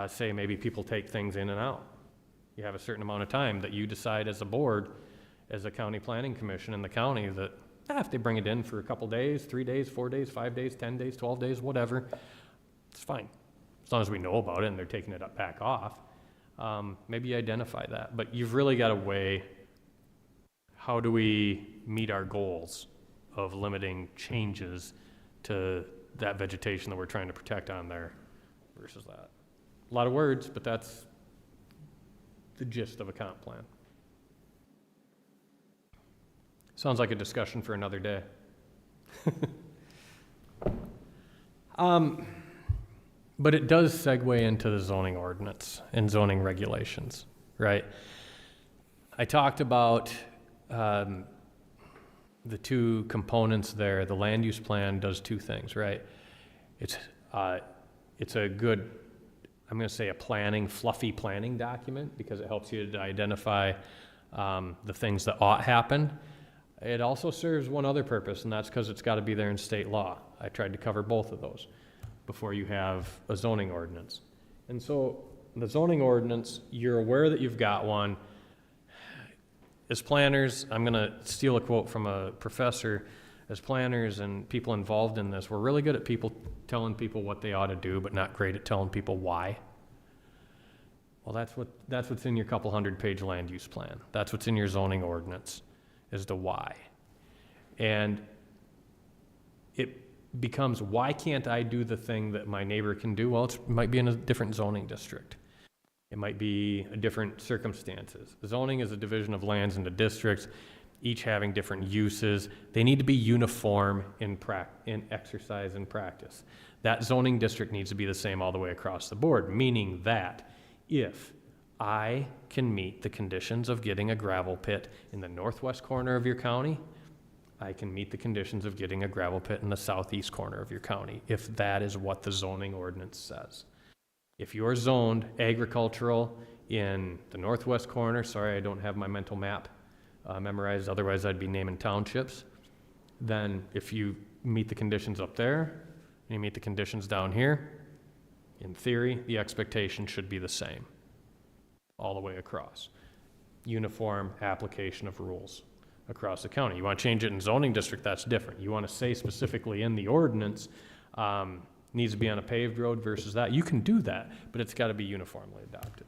say, maybe people take things in and out. You have a certain amount of time that you decide as a board, as a county planning commission in the county, that if they bring it in for a couple days, 3 days, 4 days, 5 days, 10 days, 12 days, whatever, it's fine. As long as we know about it and they're taking it back off. Maybe you identify that, but you've really got to weigh, how do we meet our goals of limiting changes to that vegetation that we're trying to protect on there versus that. A lot of words, but that's the gist of a comp plan. Sounds like a discussion for another day. But it does segue into the zoning ordinance and zoning regulations, right? I talked about the two components there. The land use plan does two things, right? It's a good, I'm going to say a fluffy planning document, because it helps you to identify the things that ought happen. It also serves one other purpose, and that's because it's got to be there in state law. I tried to cover both of those before you have a zoning ordinance. And so the zoning ordinance, you're aware that you've got one. As planners, I'm going to steal a quote from a professor. As planners and people involved in this, we're really good at telling people what they ought to do, but not great at telling people why. Well, that's what's in your couple 100-page land use plan. That's what's in your zoning ordinance, is the why. And it becomes, why can't I do the thing that my neighbor can do? Well, it might be in a different zoning district. It might be a different circumstances. Zoning is a division of lands into districts. each having different uses. They need to be uniform in exercise and practice. That zoning district needs to be the same all the way across the board, meaning that if I can meet the conditions of getting a gravel pit in the northwest corner of your county, I can meet the conditions of getting a gravel pit in the southeast corner of your county, if that is what the zoning ordinance says. If you're zoned agricultural in the northwest corner, sorry, I don't have my mental map memorized, otherwise I'd be naming townships, then if you meet the conditions up there, and you meet the conditions down here, in theory, the expectation should be the same all the way across. Uniform application of rules across the county. You want to change it in zoning district, that's different. You want to say specifically in the ordinance, needs to be on a paved road versus that. You can do that, but it's got to be uniformly adopted.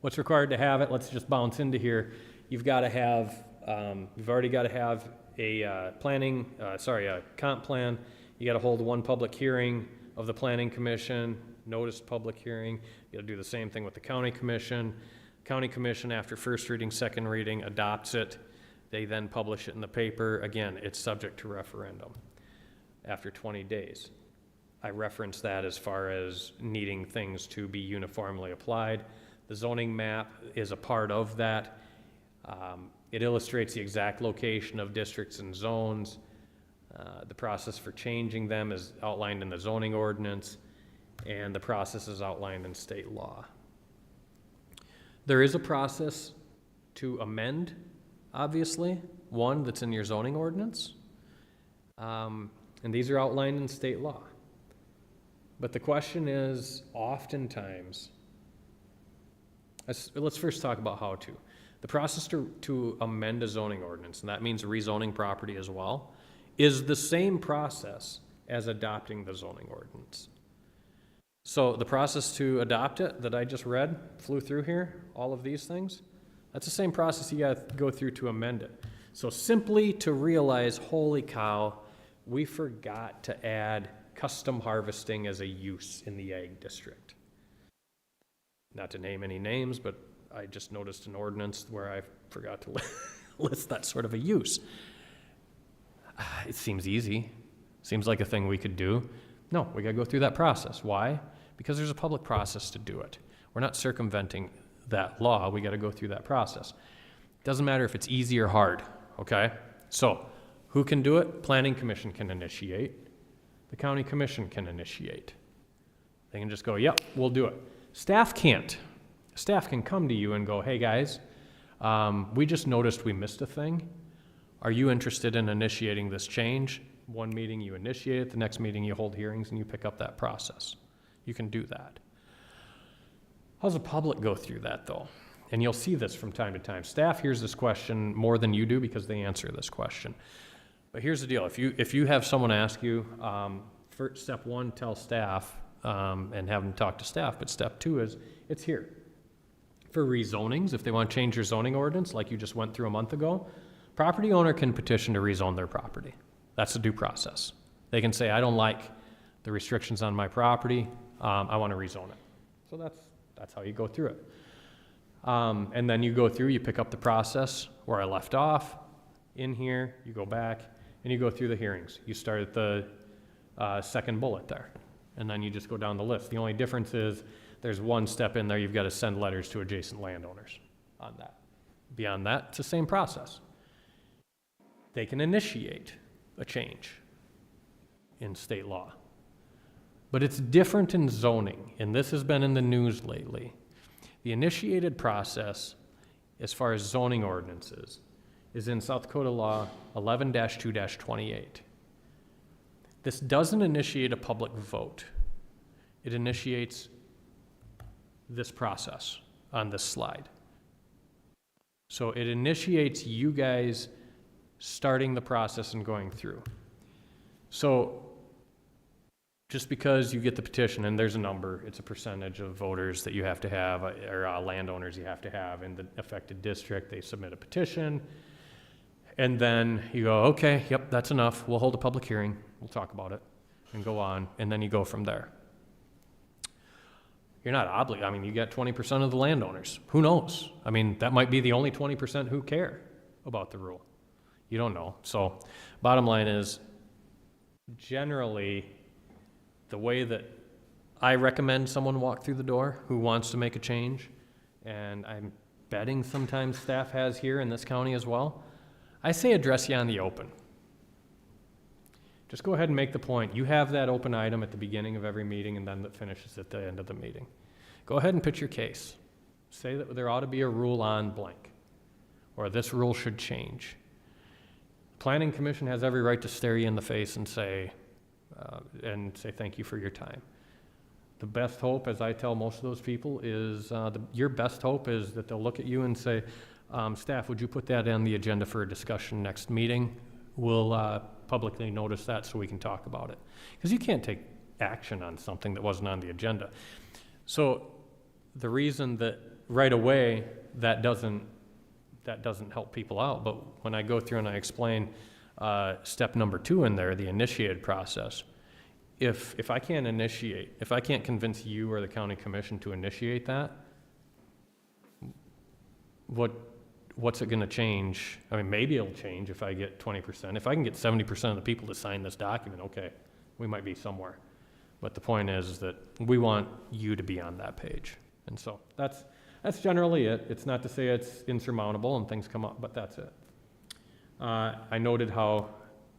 What's required to have it? Let's just bounce into here. You've got to have, you've already got to have a a comp plan. You got to hold one public hearing of the planning commission, noticed public hearing. You got to do the same thing with the county commission. County commission, after first reading, second reading, adopts it. They then publish it in the paper. Again, it's subject to referendum after 20 days. I reference that as far as needing things to be uniformly applied. The zoning map is a part of that. It illustrates the exact location of districts and zones. The process for changing them is outlined in the zoning ordinance, and the process is outlined in state law. There is a process to amend, obviously, one that's in your zoning ordinance, and these are outlined in state law. But the question is, oftentimes, let's first talk about how to. The process to amend a zoning ordinance, and that means rezoning property as well, is the same process as adopting the zoning ordinance. So the process to adopt it that I just read, flew through here, all of these things, that's the same process you got to go through to amend it. So simply to realize, holy cow, we forgot to add custom harvesting as a use in the ag district. Not to name any names, but I just noticed an ordinance where I forgot to list that sort of a use. It seems easy. Seems like a thing we could do. No, we gotta go through that process. Why? Because there's a public process to do it. We're not circumventing that law. We gotta go through that process. Doesn't matter if it's easy or hard, okay? So, who can do it? Planning commission can initiate. The county commission can initiate. They can just go, yep, we'll do it. Staff can't. Staff can come to you and go, hey guys, we just noticed we missed a thing. Are you interested in initiating this change? One meeting you initiate it, the next meeting you hold hearings and you pick up that process. You can do that. How does the public go through that though? And you'll see this from time to time. Staff hears this question more than you do because they answer this question. But here's the deal. If you have someone ask you, first step one, tell staff and have them talk to staff. But step two is, it's here. For rezonings, if they want to change your zoning ordinance, like you just went through a month ago, property owner can petition to rezone their property. That's the due process. They can say, I don't like the restrictions on my property. I want to rezone it. So that's how you go through it. And then you go through, you pick up the process where I left off in here, you go back, and you go through the hearings. You start at the second bullet there, and then you just go down the list. The only difference is there's one step in there, you've got to send letters to adjacent landowners on that. Beyond that, it's the same process. They can initiate a change in state law. But it's different in zoning, and this has been in the news lately. The initiated process, as far as zoning ordinances, is in South Dakota Law 11-2-28. This doesn't initiate a public vote. It initiates this process on this slide. So it initiates you guys starting the process and going through. So just because you get the petition, and there's a number, it's a percentage of voters that you have to have, or landowners you have to have in the affected district, they submit a petition, and then you go, okay, yep, that's enough, we'll hold a public hearing, we'll talk about it, and go on, and then you go from there. You're not obligated. I mean, you get 20% of the landowners. Who knows? I mean, that might be the only 20% who care. about the rule. You don't know. So bottom line is, generally, the way that I recommend someone walk through the door who wants to make a change, and I'm betting sometimes staff has here in this county as well, I say address you on the open. Just go ahead and make the point. You have that open item at the beginning of every meeting and then that finishes at the end of the meeting. Go ahead and pitch your case. Say that there ought to be a rule on blank, or this rule should change. Planning Commission has every right to stare you in the face and say thank you for your time. The best hope, as I tell most of those people, is your best hope is that they'll look at you and say, staff, would you put that on the agenda for a discussion next meeting? We'll publicly notice that so we can talk about it. Because you can't take action on something that wasn't on the agenda. So the reason that right away that doesn't help people out, but when I go through and I explain step number 2 in there, the initiated process, if I can't convince you or the county commission to initiate that, what's it going to change? I mean, maybe it'll change if I get 20%. If I can get 70% of the people to sign this document, okay, we might be somewhere. But the point is that we want you to be on that page. And so that's generally it. It's not to say it's insurmountable and things come up, but that's it. I noted how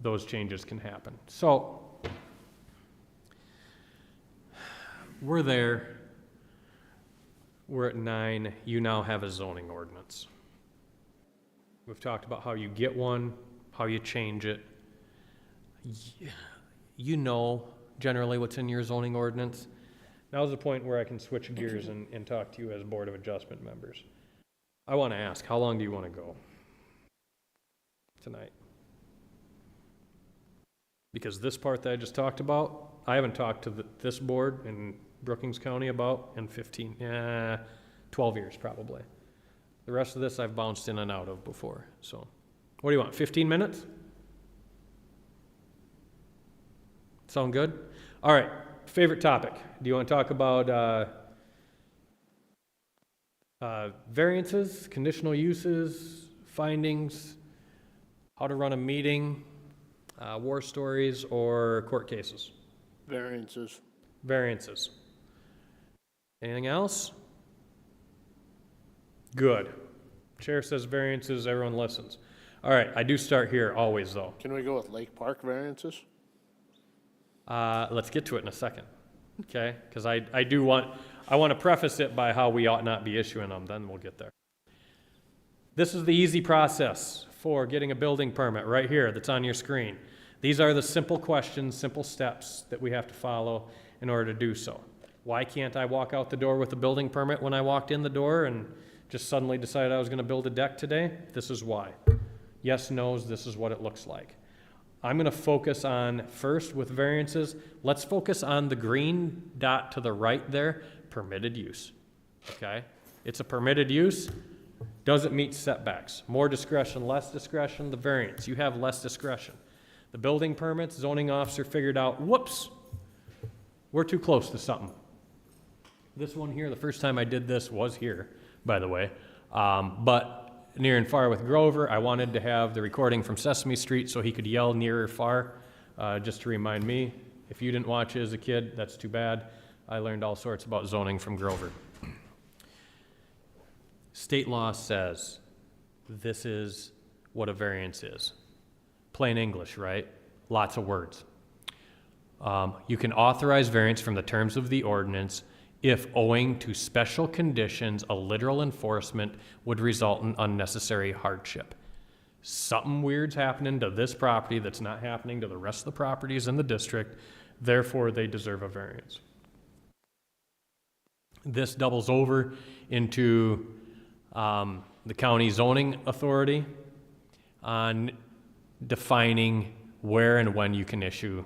those changes can happen. So we're there. We're at 9. You now have a zoning ordinance. We've talked about how you get one, how you change it. You know generally what's in your zoning ordinance. Now's the point where I can switch gears and talk to you as Board of Adjustment members. I want to ask, how long do you want to go tonight? Because this part that I just talked about, I haven't talked to this board in Brookings County about in 12 years probably. The rest of this I've bounced in and out of before. So what do you want, 15 minutes? Sound good? All right, favorite topic. Do you want to talk about variances, conditional uses, findings, how to run a meeting, war stories, or court cases? Variances. Variances. Anything else? Good. Chair says variances, everyone listens. All right, I do start here always though. Can we go with Lake Park variances? Let's get to it in a second, okay? Because I want to preface it by how we ought not be issuing them, then we'll get there. This is the easy process for getting a building permit right here that's on your screen. These are the simple questions, simple steps that we have to follow in order to do so. Why can't I walk out the door with a building permit when I walked in the door and just suddenly decided I was going to build a deck today? This is why. Yes, no's, this is what it looks like. I'm going to focus on, first with variances, let's focus on the green dot to the right there, permitted use, okay? It's a permitted use, doesn't meet setbacks. More discretion, less discretion, the variance, you have less discretion. The building permits, zoning officer figured out, whoops, we're too close to something. This one here, the first time I did this was here, by the way, but near and far with Grover, I wanted to have the recording from Sesame Street so he could yell near or far, just to remind me. If you didn't watch it as a kid, that's too bad. I learned all sorts about zoning from Grover. State law says this is what a variance is. Plain English, right? Lots of words. You can authorize variance from the terms of the ordinance if, owing to special conditions, a literal enforcement would result in unnecessary hardship. Something weird's happening to this property that's not happening to the rest of the properties in the district, therefore they deserve a variance. This doubles over into the county zoning authority on defining where and when you can issue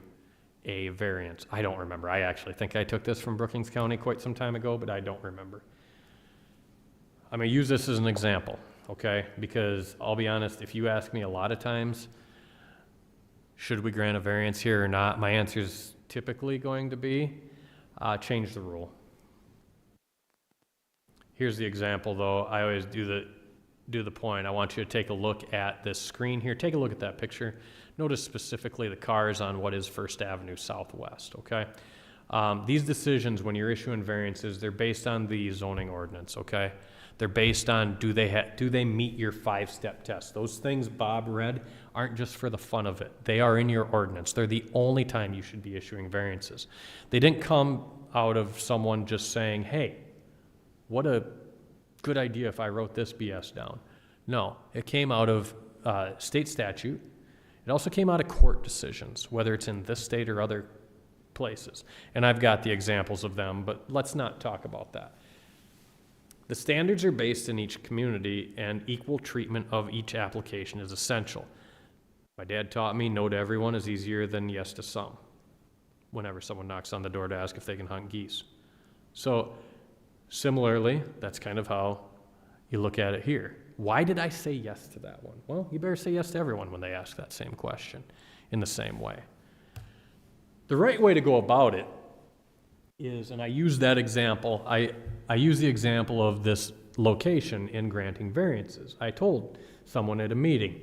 a variance. I don't remember. I actually think I took this from Brookings County quite some time ago, but I don't remember. I'm going to use this as an example, okay? Because I'll be honest, if you ask me a lot of times, should we grant a variance here or not, my answer is typically going to be, change the rule. Here's the example though. I always do do the point, I want you to take a look at this screen here. Take a look at that picture. Notice specifically the cars on what is First Avenue Southwest, okay? These decisions, when you're issuing variances, they're based on the zoning ordinance, okay? They're based on do they meet your 5-step test. Those things Bob read aren't just for the fun of it. They are in your ordinance. They're the only time you should be issuing variances. They didn't come out of someone just saying, hey, what a good idea if I wrote this BS down. No, it came out of state statute. It also came out of court decisions, whether it's in this state or other places. And I've got the examples of them, but let's not talk about that. The standards are based in each community, and equal treatment of each application is essential. My dad taught me no to everyone is easier than yes to some, whenever someone knocks on the door to ask if they can hunt geese. So similarly, that's kind of how you look at it here. Why did I say yes to that one? Well, you better say yes to everyone when they ask that same question in the same way. The right way to go about it is, and I use that example, I use the example of this location in granting variances. I told someone at a meeting,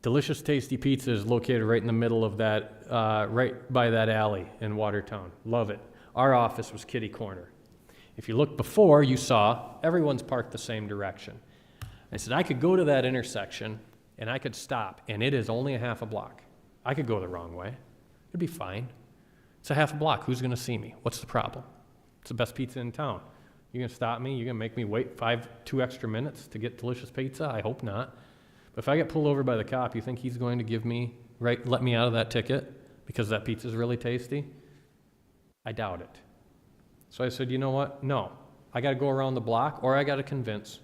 Delicious Tasty Pizza is located right in the middle of that, right by that alley in Watertown. Love it. Our office was kitty corner. If you looked before, you saw everyone's parked the same direction. I said, I could go to that intersection and I could stop, and it is only a half a block. I could go the wrong way. It'd be fine. It's a half a block. Who's going to see me? What's the problem? It's the best pizza in town. You're going to stop me? You're going to make me wait 2 extra minutes to get delicious pizza? I hope not. But if I get pulled over by the cop, you think he's going to let me out of that ticket because that pizza's really tasty? I doubt it. So I said, you know what? No. I got to go around the block, or I got to convince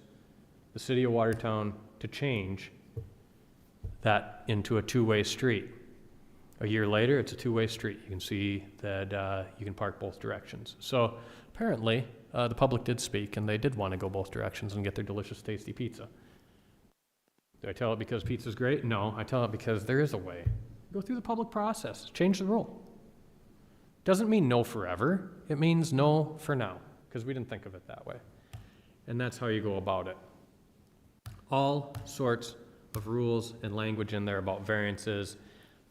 the city of Watertown to change that into a 2-way street. A year later, it's a 2-way street. You can see that you can park both directions. So apparently, the public did speak, and they did want to go both directions and get their delicious, tasty pizza. Do I tell it because pizza's great? No, I tell it because there is a way. Go through the public process. Change the rule. Doesn't mean no forever. It means no for now, because we didn't think of it that way. And that's how you go about it. All sorts of rules and language in there about variances.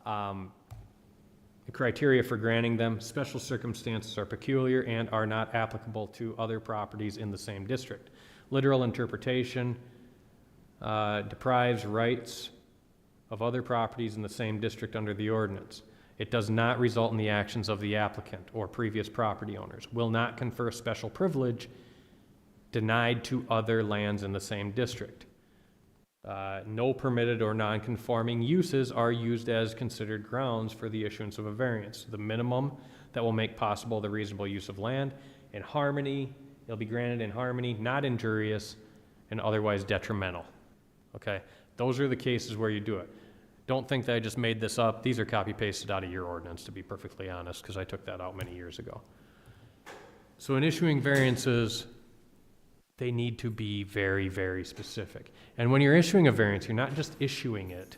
The criteria for granting them: special circumstances are peculiar and are not applicable to other properties in the same district. Literal interpretation deprives rights of other properties in the same district under the ordinance. It does not result in the actions of the applicant or previous property owners. Will not confer special privilege denied to other lands in the same district. No permitted or non-conforming uses are used as considered grounds for the issuance of a variance. The minimum that will make possible the reasonable use of land in harmony, it'll be granted in harmony, not injurious and otherwise detrimental. Okay, those are the cases where you do it. Don't think that I just made this up. These are copy-pasted out of your ordinance, to be perfectly honest, because I took that out many years ago. So in issuing variances, they need to be very, very specific. And when you're issuing a variance, you're not just issuing it.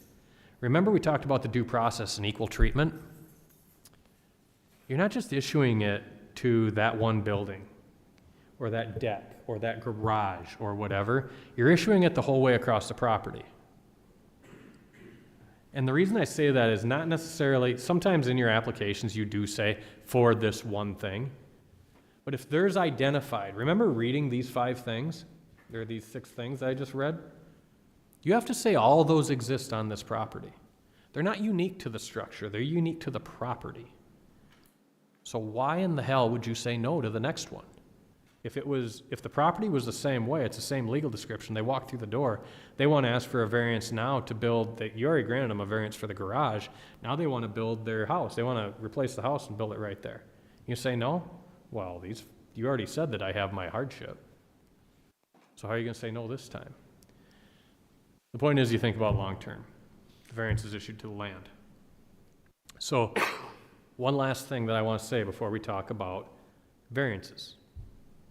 Remember we talked about the due process and equal treatment? You're not just issuing it to that one building or that deck or that garage or whatever. You're issuing it the whole way across the property. And the reason I say that is not necessarily, sometimes in your applications you do say for this one thing. But if there's identified, remember reading these 5 things? There are these 6 things that I just read. You have to say all those exist on this property. They're not unique to the structure, they're unique to the property. So why in the hell would you say no to the next one? If the property was the same way, it's the same legal description, they walk through the door, they want to ask for a variance now to build, that you already granted them a variance for the garage, now they want to build their house, they want to replace the house and build it right there. You say no? Well, you already said that I have my hardship. So how are you going to say no this time? The point is you think about long term. The variance is issued to the land. So one last thing that I want to say before we talk about variances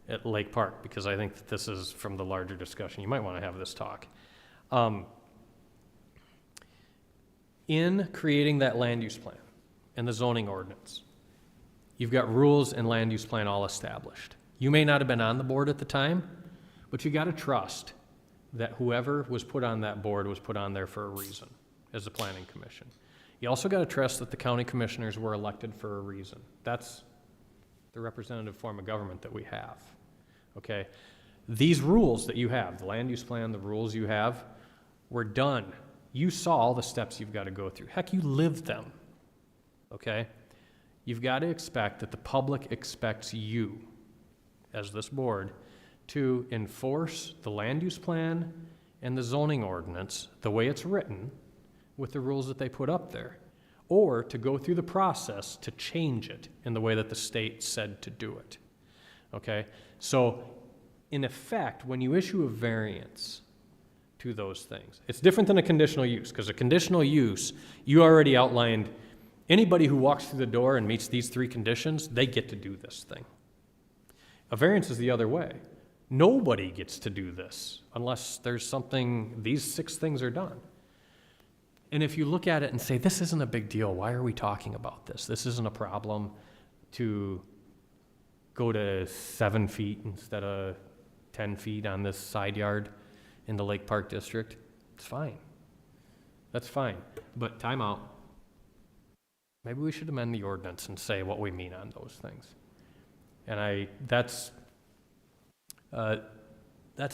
at Lake Park, because I think that this is from the larger discussion. You might want to have this talk. In creating that land use plan and the zoning ordinance, you've got rules and land use plan all established. You may not have been on the board at the time, but you got to trust that whoever was put on that board was put on there for a reason, as the planning commission. You also got to trust that the county commissioners were elected for a reason. That's the representative form of government that we have, okay? These rules that you have, the land use plan, the rules you have, were done. You saw all the steps you've got to go through. Heck, you lived them, okay? You've got to expect that the public expects you, as this board, to enforce the land use plan and the zoning ordinance the way it's written with the rules that they put up there, or to go through the process to change it in the way that the state said to do it, okay? So, in effect, when you issue a variance to those things, it's different than a conditional use, because a conditional use, you already outlined, anybody who walks through the door and meets these 3 conditions, they get to do this thing. A variance is the other way. Nobody gets to do this unless there's something, these 6 things are done. And if you look at it and say, this isn't a big deal, why are we talking about this? This isn't a problem to go to 7 feet instead of 10 feet on this side yard in the Lake Park District. It's fine. That's fine. But time out. Maybe we should amend the ordinance and say what we mean on those things. And that's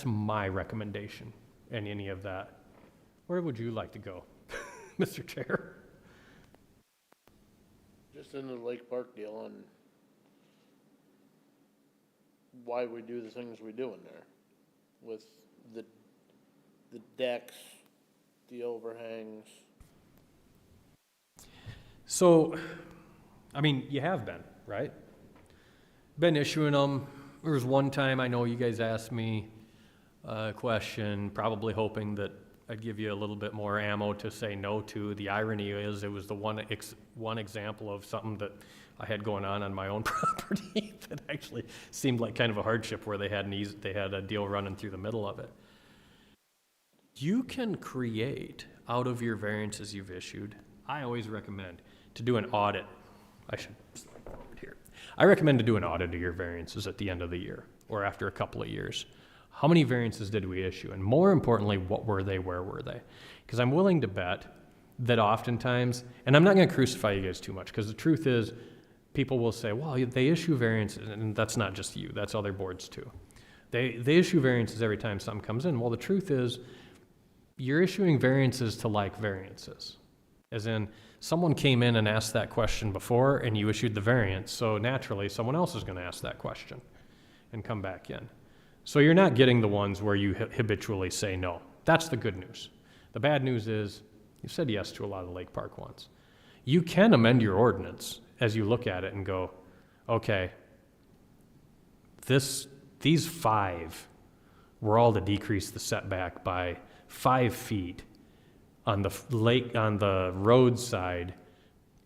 my recommendation in any of that. Where would you like to go, Mr. Chair? Just in the Lake Park deal and why we do the things we do in there with the decks, the overhangs. So, I mean, you have been, right? Been issuing them. There was one time I know you guys asked me a question, probably hoping that I'd give you a little bit more ammo to say no to. The irony is it was the one example of something that I had going on my own property that actually seemed like kind of a hardship where they had a deal running through the middle of it. You can create out of your variances you've issued. I always recommend to do an audit. I recommend to do an audit of your variances at the end of the year or after a couple of years. How many variances did we issue? And more importantly, what were they, where were they? Because I'm willing to bet that oftentimes, and I'm not going to crucify you guys too much, because the truth is, people will say, well, they issue variances, and that's not just you, that's other boards too. They issue variances every time something comes in. Well, the truth is, you're issuing variances to like variances. As in, someone came in and asked that question before, and you issued the variance, so naturally, someone else is going to ask that question and come back in. So you're not getting the ones where you habitually say no. That's the good news. The bad news is you said yes to a lot of the Lake Park ones. You can amend your ordinance as you look at it and go, okay, these 5 were all to decrease the setback by 5 feet on the road side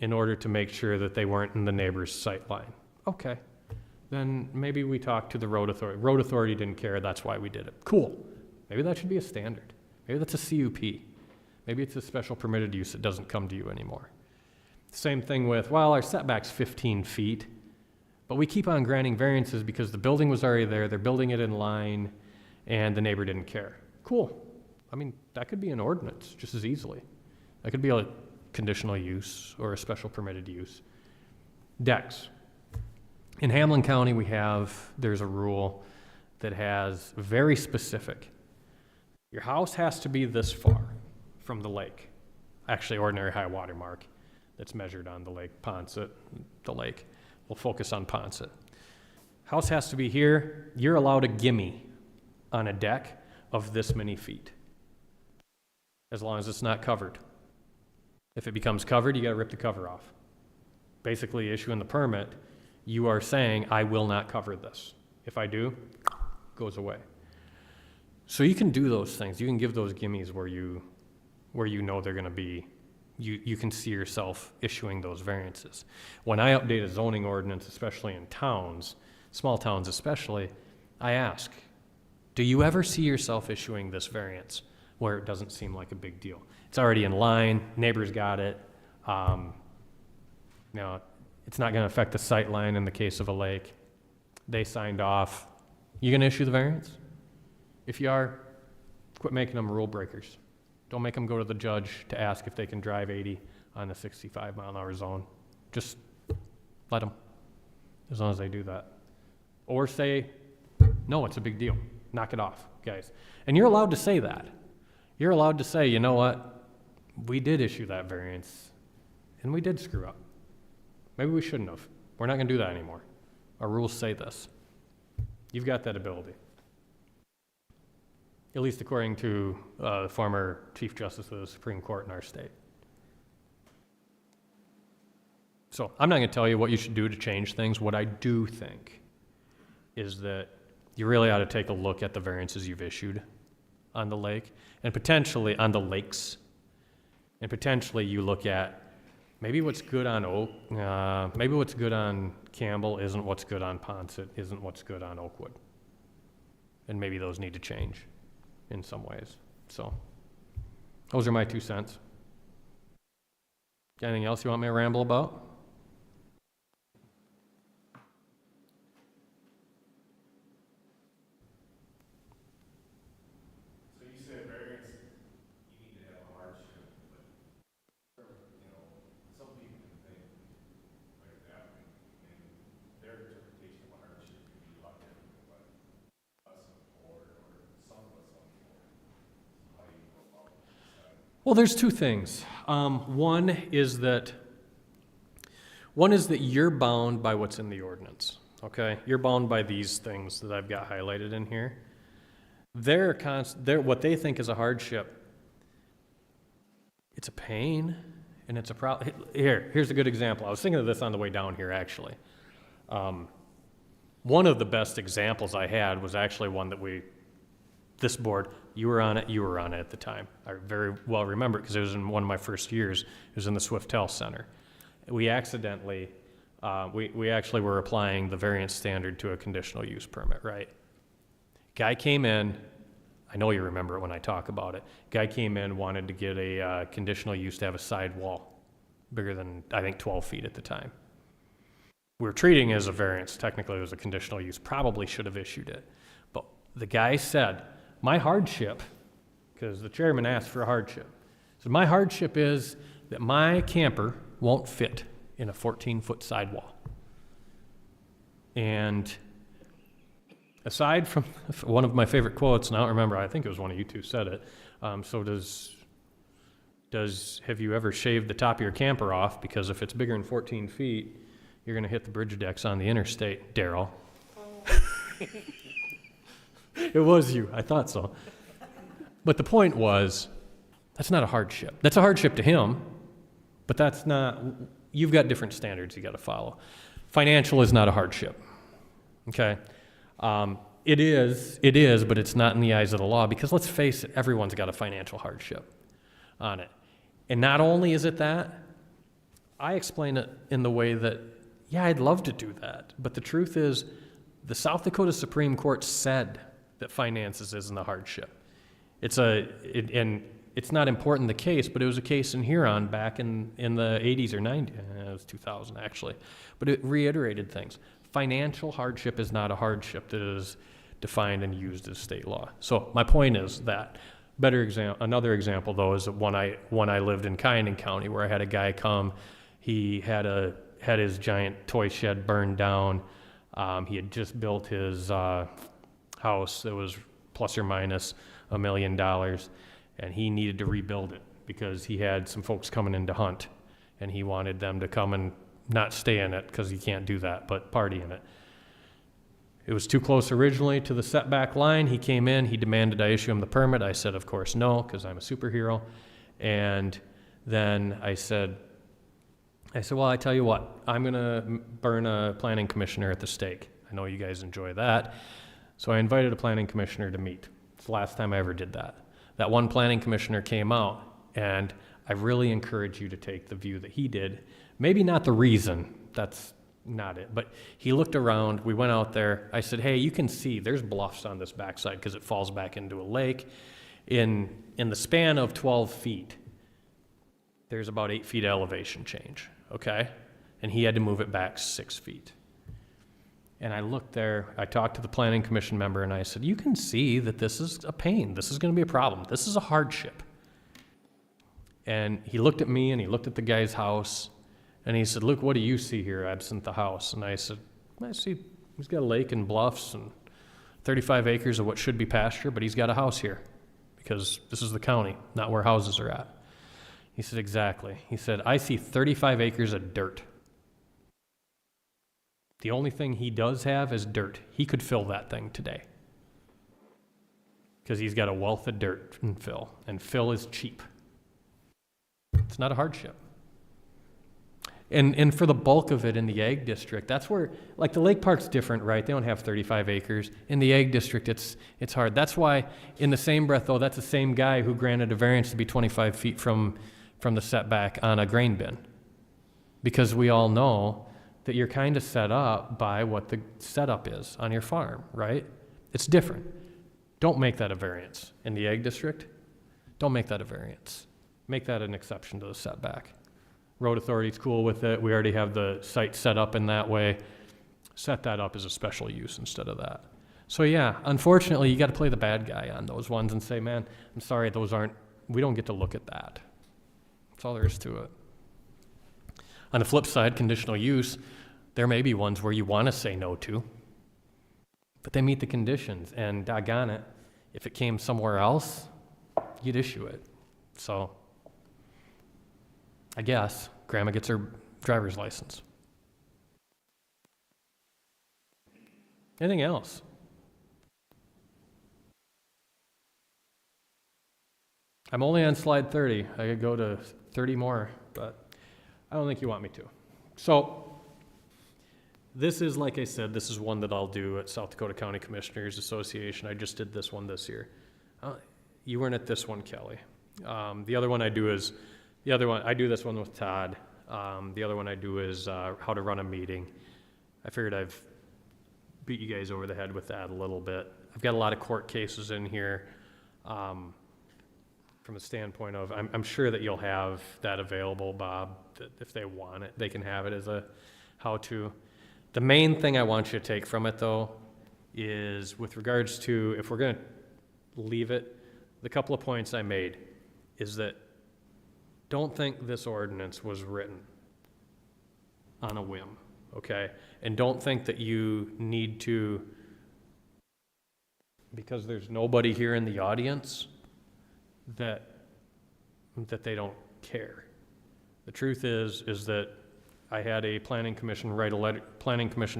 in order to make sure that they weren't in the neighbor's sight line. Okay. Then maybe we talk to the road authority. Road authority didn't care, that's why we did it. Cool. Maybe that should be a standard. Maybe that's a CUP. Maybe it's a special permitted use that doesn't come to you anymore. Same thing with, well, our setback's 15 feet, but we keep on granting variances because the building was already there, they're building it in line, and the neighbor didn't care. Cool. I mean, that could be an ordinance just as easily. That could be a conditional use or a special permitted use. Decks. In Hamlin County, there's a rule that has very specific. Your house has to be this far from the lake. Actually, ordinary high water mark that's measured on the lake, Ponset, the lake. We'll focus on Ponset. House has to be here. You're allowed a gimme on a deck of this many feet, as long as it's not covered. If it becomes covered, you got to rip the cover off. Basically, issuing the permit, you are saying, I will not cover this. If I do, it goes away. So you can do those things. You can give those gimmies where you know they're going to be, you can see yourself issuing those variances. When I update a zoning ordinance, especially in towns, small towns especially, I ask, do you ever see yourself issuing this variance where it doesn't seem like a big deal? It's already in line, neighbors got it, it's not going to affect the sight line in the case of a lake. They signed off. You going to issue the variance? If you are, quit making them rule breakers. Don't make them go to the judge to ask if they can drive 80 on the 65-mile-an-hour zone. Just let them, as long as they do that. Or say, no, it's a big deal. Knock it off, guys. And you're allowed to say that. You're allowed to say, you know what? We did issue that variance, and we did screw up. Maybe we shouldn't have. We're not going to do that anymore. Our rules say this. You've got that ability. At least according to the former Chief Justice of the Supreme Court in our state. So I'm not going to tell you what you should do to change things. What I do think is that you really ought to take a look at the variances you've issued on the lake, and potentially on the lakes, and potentially you look at maybe what's good on maybe what's good on Campbell isn't what's good on Ponset, isn't what's good on Oakwood. And maybe those need to change in some ways. So those are my 2 cents. Anything else you want me to ramble about? Well, there's 2 things. One is that you're bound by what's in the ordinance, okay? You're bound by these things that I've got highlighted in here. What they think is a hardship, it's a pain, and it's a problem. Here's a good example. I was thinking of this on the way down here, actually. One of the best examples I had was actually one that this board, you were on it at the time. I very well remember it because it was in one of my first years. It was in the Swift Health Center. We accidentally, we actually were applying the variance standard to a conditional use permit, right? Guy came in, I know you remember it when I talk about it. Guy came in, wanted to get a conditional use to have a side wall bigger than, I think, 12 feet at the time. We were treating it as a variance. Technically, it was a conditional use. Probably should have issued it. But the guy said, my hardship, because the chairman asked for a hardship, so my hardship is that my camper won't fit in a 14-foot sidewall. And aside from one of my favorite quotes, and I don't remember, I think it was one of you two said it, so have you ever shaved the top of your camper off? Because if it's bigger than 14 feet, you're going to hit the bridge decks on the interstate, Daryl. It was you. I thought so. But the point was, that's not a hardship. That's a hardship to him, but that's not, you've got different standards you got to follow. Financial is not a hardship, okay? It is, but it's not in the eyes of the law because let's face it, everyone's got a financial hardship on it. And not only is it that, I explain it in the way that, yeah, I'd love to do that, but the truth is, the South Dakota Supreme Court said that finances isn't a hardship. And it's not important the case, but it was a case in Huron back in the 80s or 90s, it was 2000 actually, but it reiterated things. Financial hardship is not a hardship that is defined and used as state law. So my point is that another example though is when I lived in Kynan County where I had a guy come, he had his giant toy shed burned down. He had just built his house that was plus or minus $1 million, and he needed to rebuild it because he had some folks coming in to hunt, and he wanted them to come and not stay in it because you can't do that, but party in it. It was too close originally to the setback line. He came in, he demanded I issue him the permit. I said, of course, no, because I'm a superhero. And then I said, well, I tell you what, I'm going to burn a planning commissioner at the stake. I know you guys enjoy that. So I invited a planning commissioner to meet. It's the last time I ever did that. That one planning commissioner came out, and I really encourage you to take the view that he did. Maybe not the reason, that's not it, but he looked around, we went out there, I said, hey, you can see there's bluffs on this backside because it falls back into a lake. In the span of 12 feet, there's about 8 feet elevation change, okay? And he had to move it back 6 feet. And I looked there, I talked to the planning commission member, and I said, you can see that this is a pain. This is going to be a problem. This is a hardship. And he looked at me and he looked at the guy's house, and he said, Luke, what do you see here absent the house? And I said, I see he's got a lake and bluffs and 35 acres of what should be pasture, but he's got a house here because this is the county, not where houses are at. He said, exactly. He said, I see 35 acres of dirt. The only thing he does have is dirt. He could fill that thing today because he's got a wealth of dirt and fill is cheap. It's not a hardship. And for the bulk of it in the ag district, that's where, like the lake park's different, right? They don't have 35 acres. In the ag district, it's hard. That's why, in the same breath, though, that's the same guy who granted a variance to be 25 feet from the setback on a grain bin. Because we all know that you're kind of set up by what the setup is on your farm, right? It's different. Don't make that a variance. In the ag district, don't make that a variance. Make that an exception to the setback. Road authority's cool with it. We already have the site set up in that way. Set that up as a special use instead of that. So yeah, unfortunately, you got to play the bad guy on those ones and say, man, I'm sorry, we don't get to look at that. That's all there is to it. On the flip side, conditional use, there may be ones where you want to say no to, but they meet the conditions, and doggone it, if it came somewhere else, you'd issue it. So I guess Grandma gets her driver's license. Anything else? I'm only on slide 30. I could go to 30 more, but I don't think you want me to. So this is, like I said, this is one that I'll do at South Dakota County Commissioners Association. I just did this one this year. You weren't at this one, Kelly. The other one I do this one with Todd. The other one I do is how to run a meeting. I figured I've beat you guys over the head with that a little bit. I've got a lot of court cases in here from the standpoint of, I'm sure that you'll have that available, Bob, that if they want it, they can have it as a how-to. The main thing I want you to take from it, though, is with regards to, if we're going to leave it, the couple of points I made is that don't think this ordinance was written on a whim, okay? And don't think that you need to, because there's nobody here in the audience, that they don't care. The truth is that I had a planning commission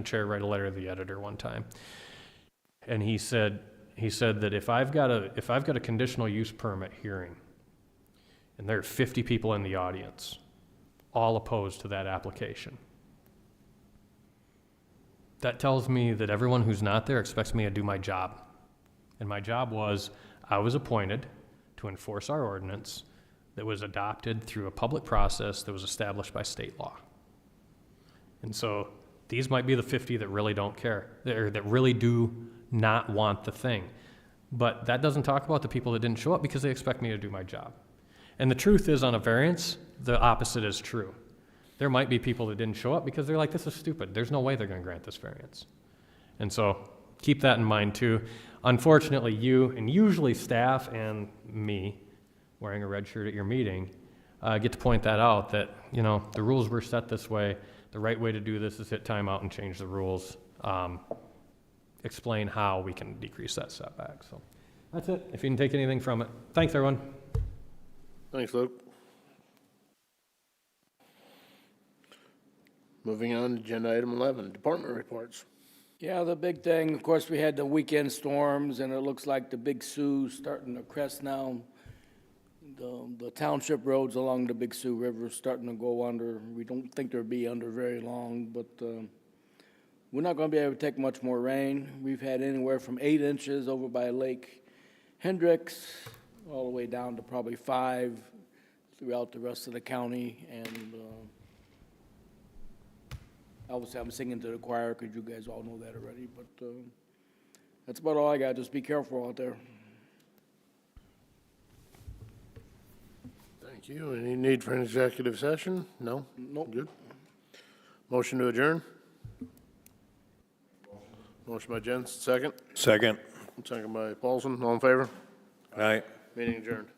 chair write a letter to the editor one time, and he said that if I've got a conditional use permit hearing, and there are 50 people in the audience, all opposed to that application, that tells me that everyone who's not there expects me to do my job. And my job was, I was appointed to enforce our ordinance that was adopted through a public process that was established by state law. And so these might be the 50 that really don't care, or that really do not want the thing. But that doesn't talk about the people that didn't show up because they expect me to do my job. And the truth is, on a variance, the opposite is true. There might be people that didn't show up because they're like, this is stupid. There's no way they're going to grant this variance. And so keep that in mind too. Unfortunately, you, and usually staff and me, wearing a red shirt at your meeting, get to point that out, that, the rules were set this way. The right way to do this is hit timeout and change the rules. Explain how we can decrease that setback. So that's it, if you can take anything from it. Thanks, everyone. Thanks, Luke. Moving on to agenda item 11, department reports. Yeah, the big thing, of course, we had the weekend storms, and it looks like the Big Sioux's starting to crest now. The township roads along the Big Sioux River starting to go under. We don't think they'll be under very long, but we're not going to be able to take much more rain. We've had anywhere from 8 inches over by Lake Hendricks, all the way down to probably 5 throughout the rest of the county, and obviously I'm singing to the choir because you guys all know that already, but that's about all I got. Just be careful out there. Thank you. Any need for an executive session? No? Nope. Good. Motion to adjourn? Motion by Jensen, second. Second. Second by Paulson. All in favor? Aye. Meeting adjourned.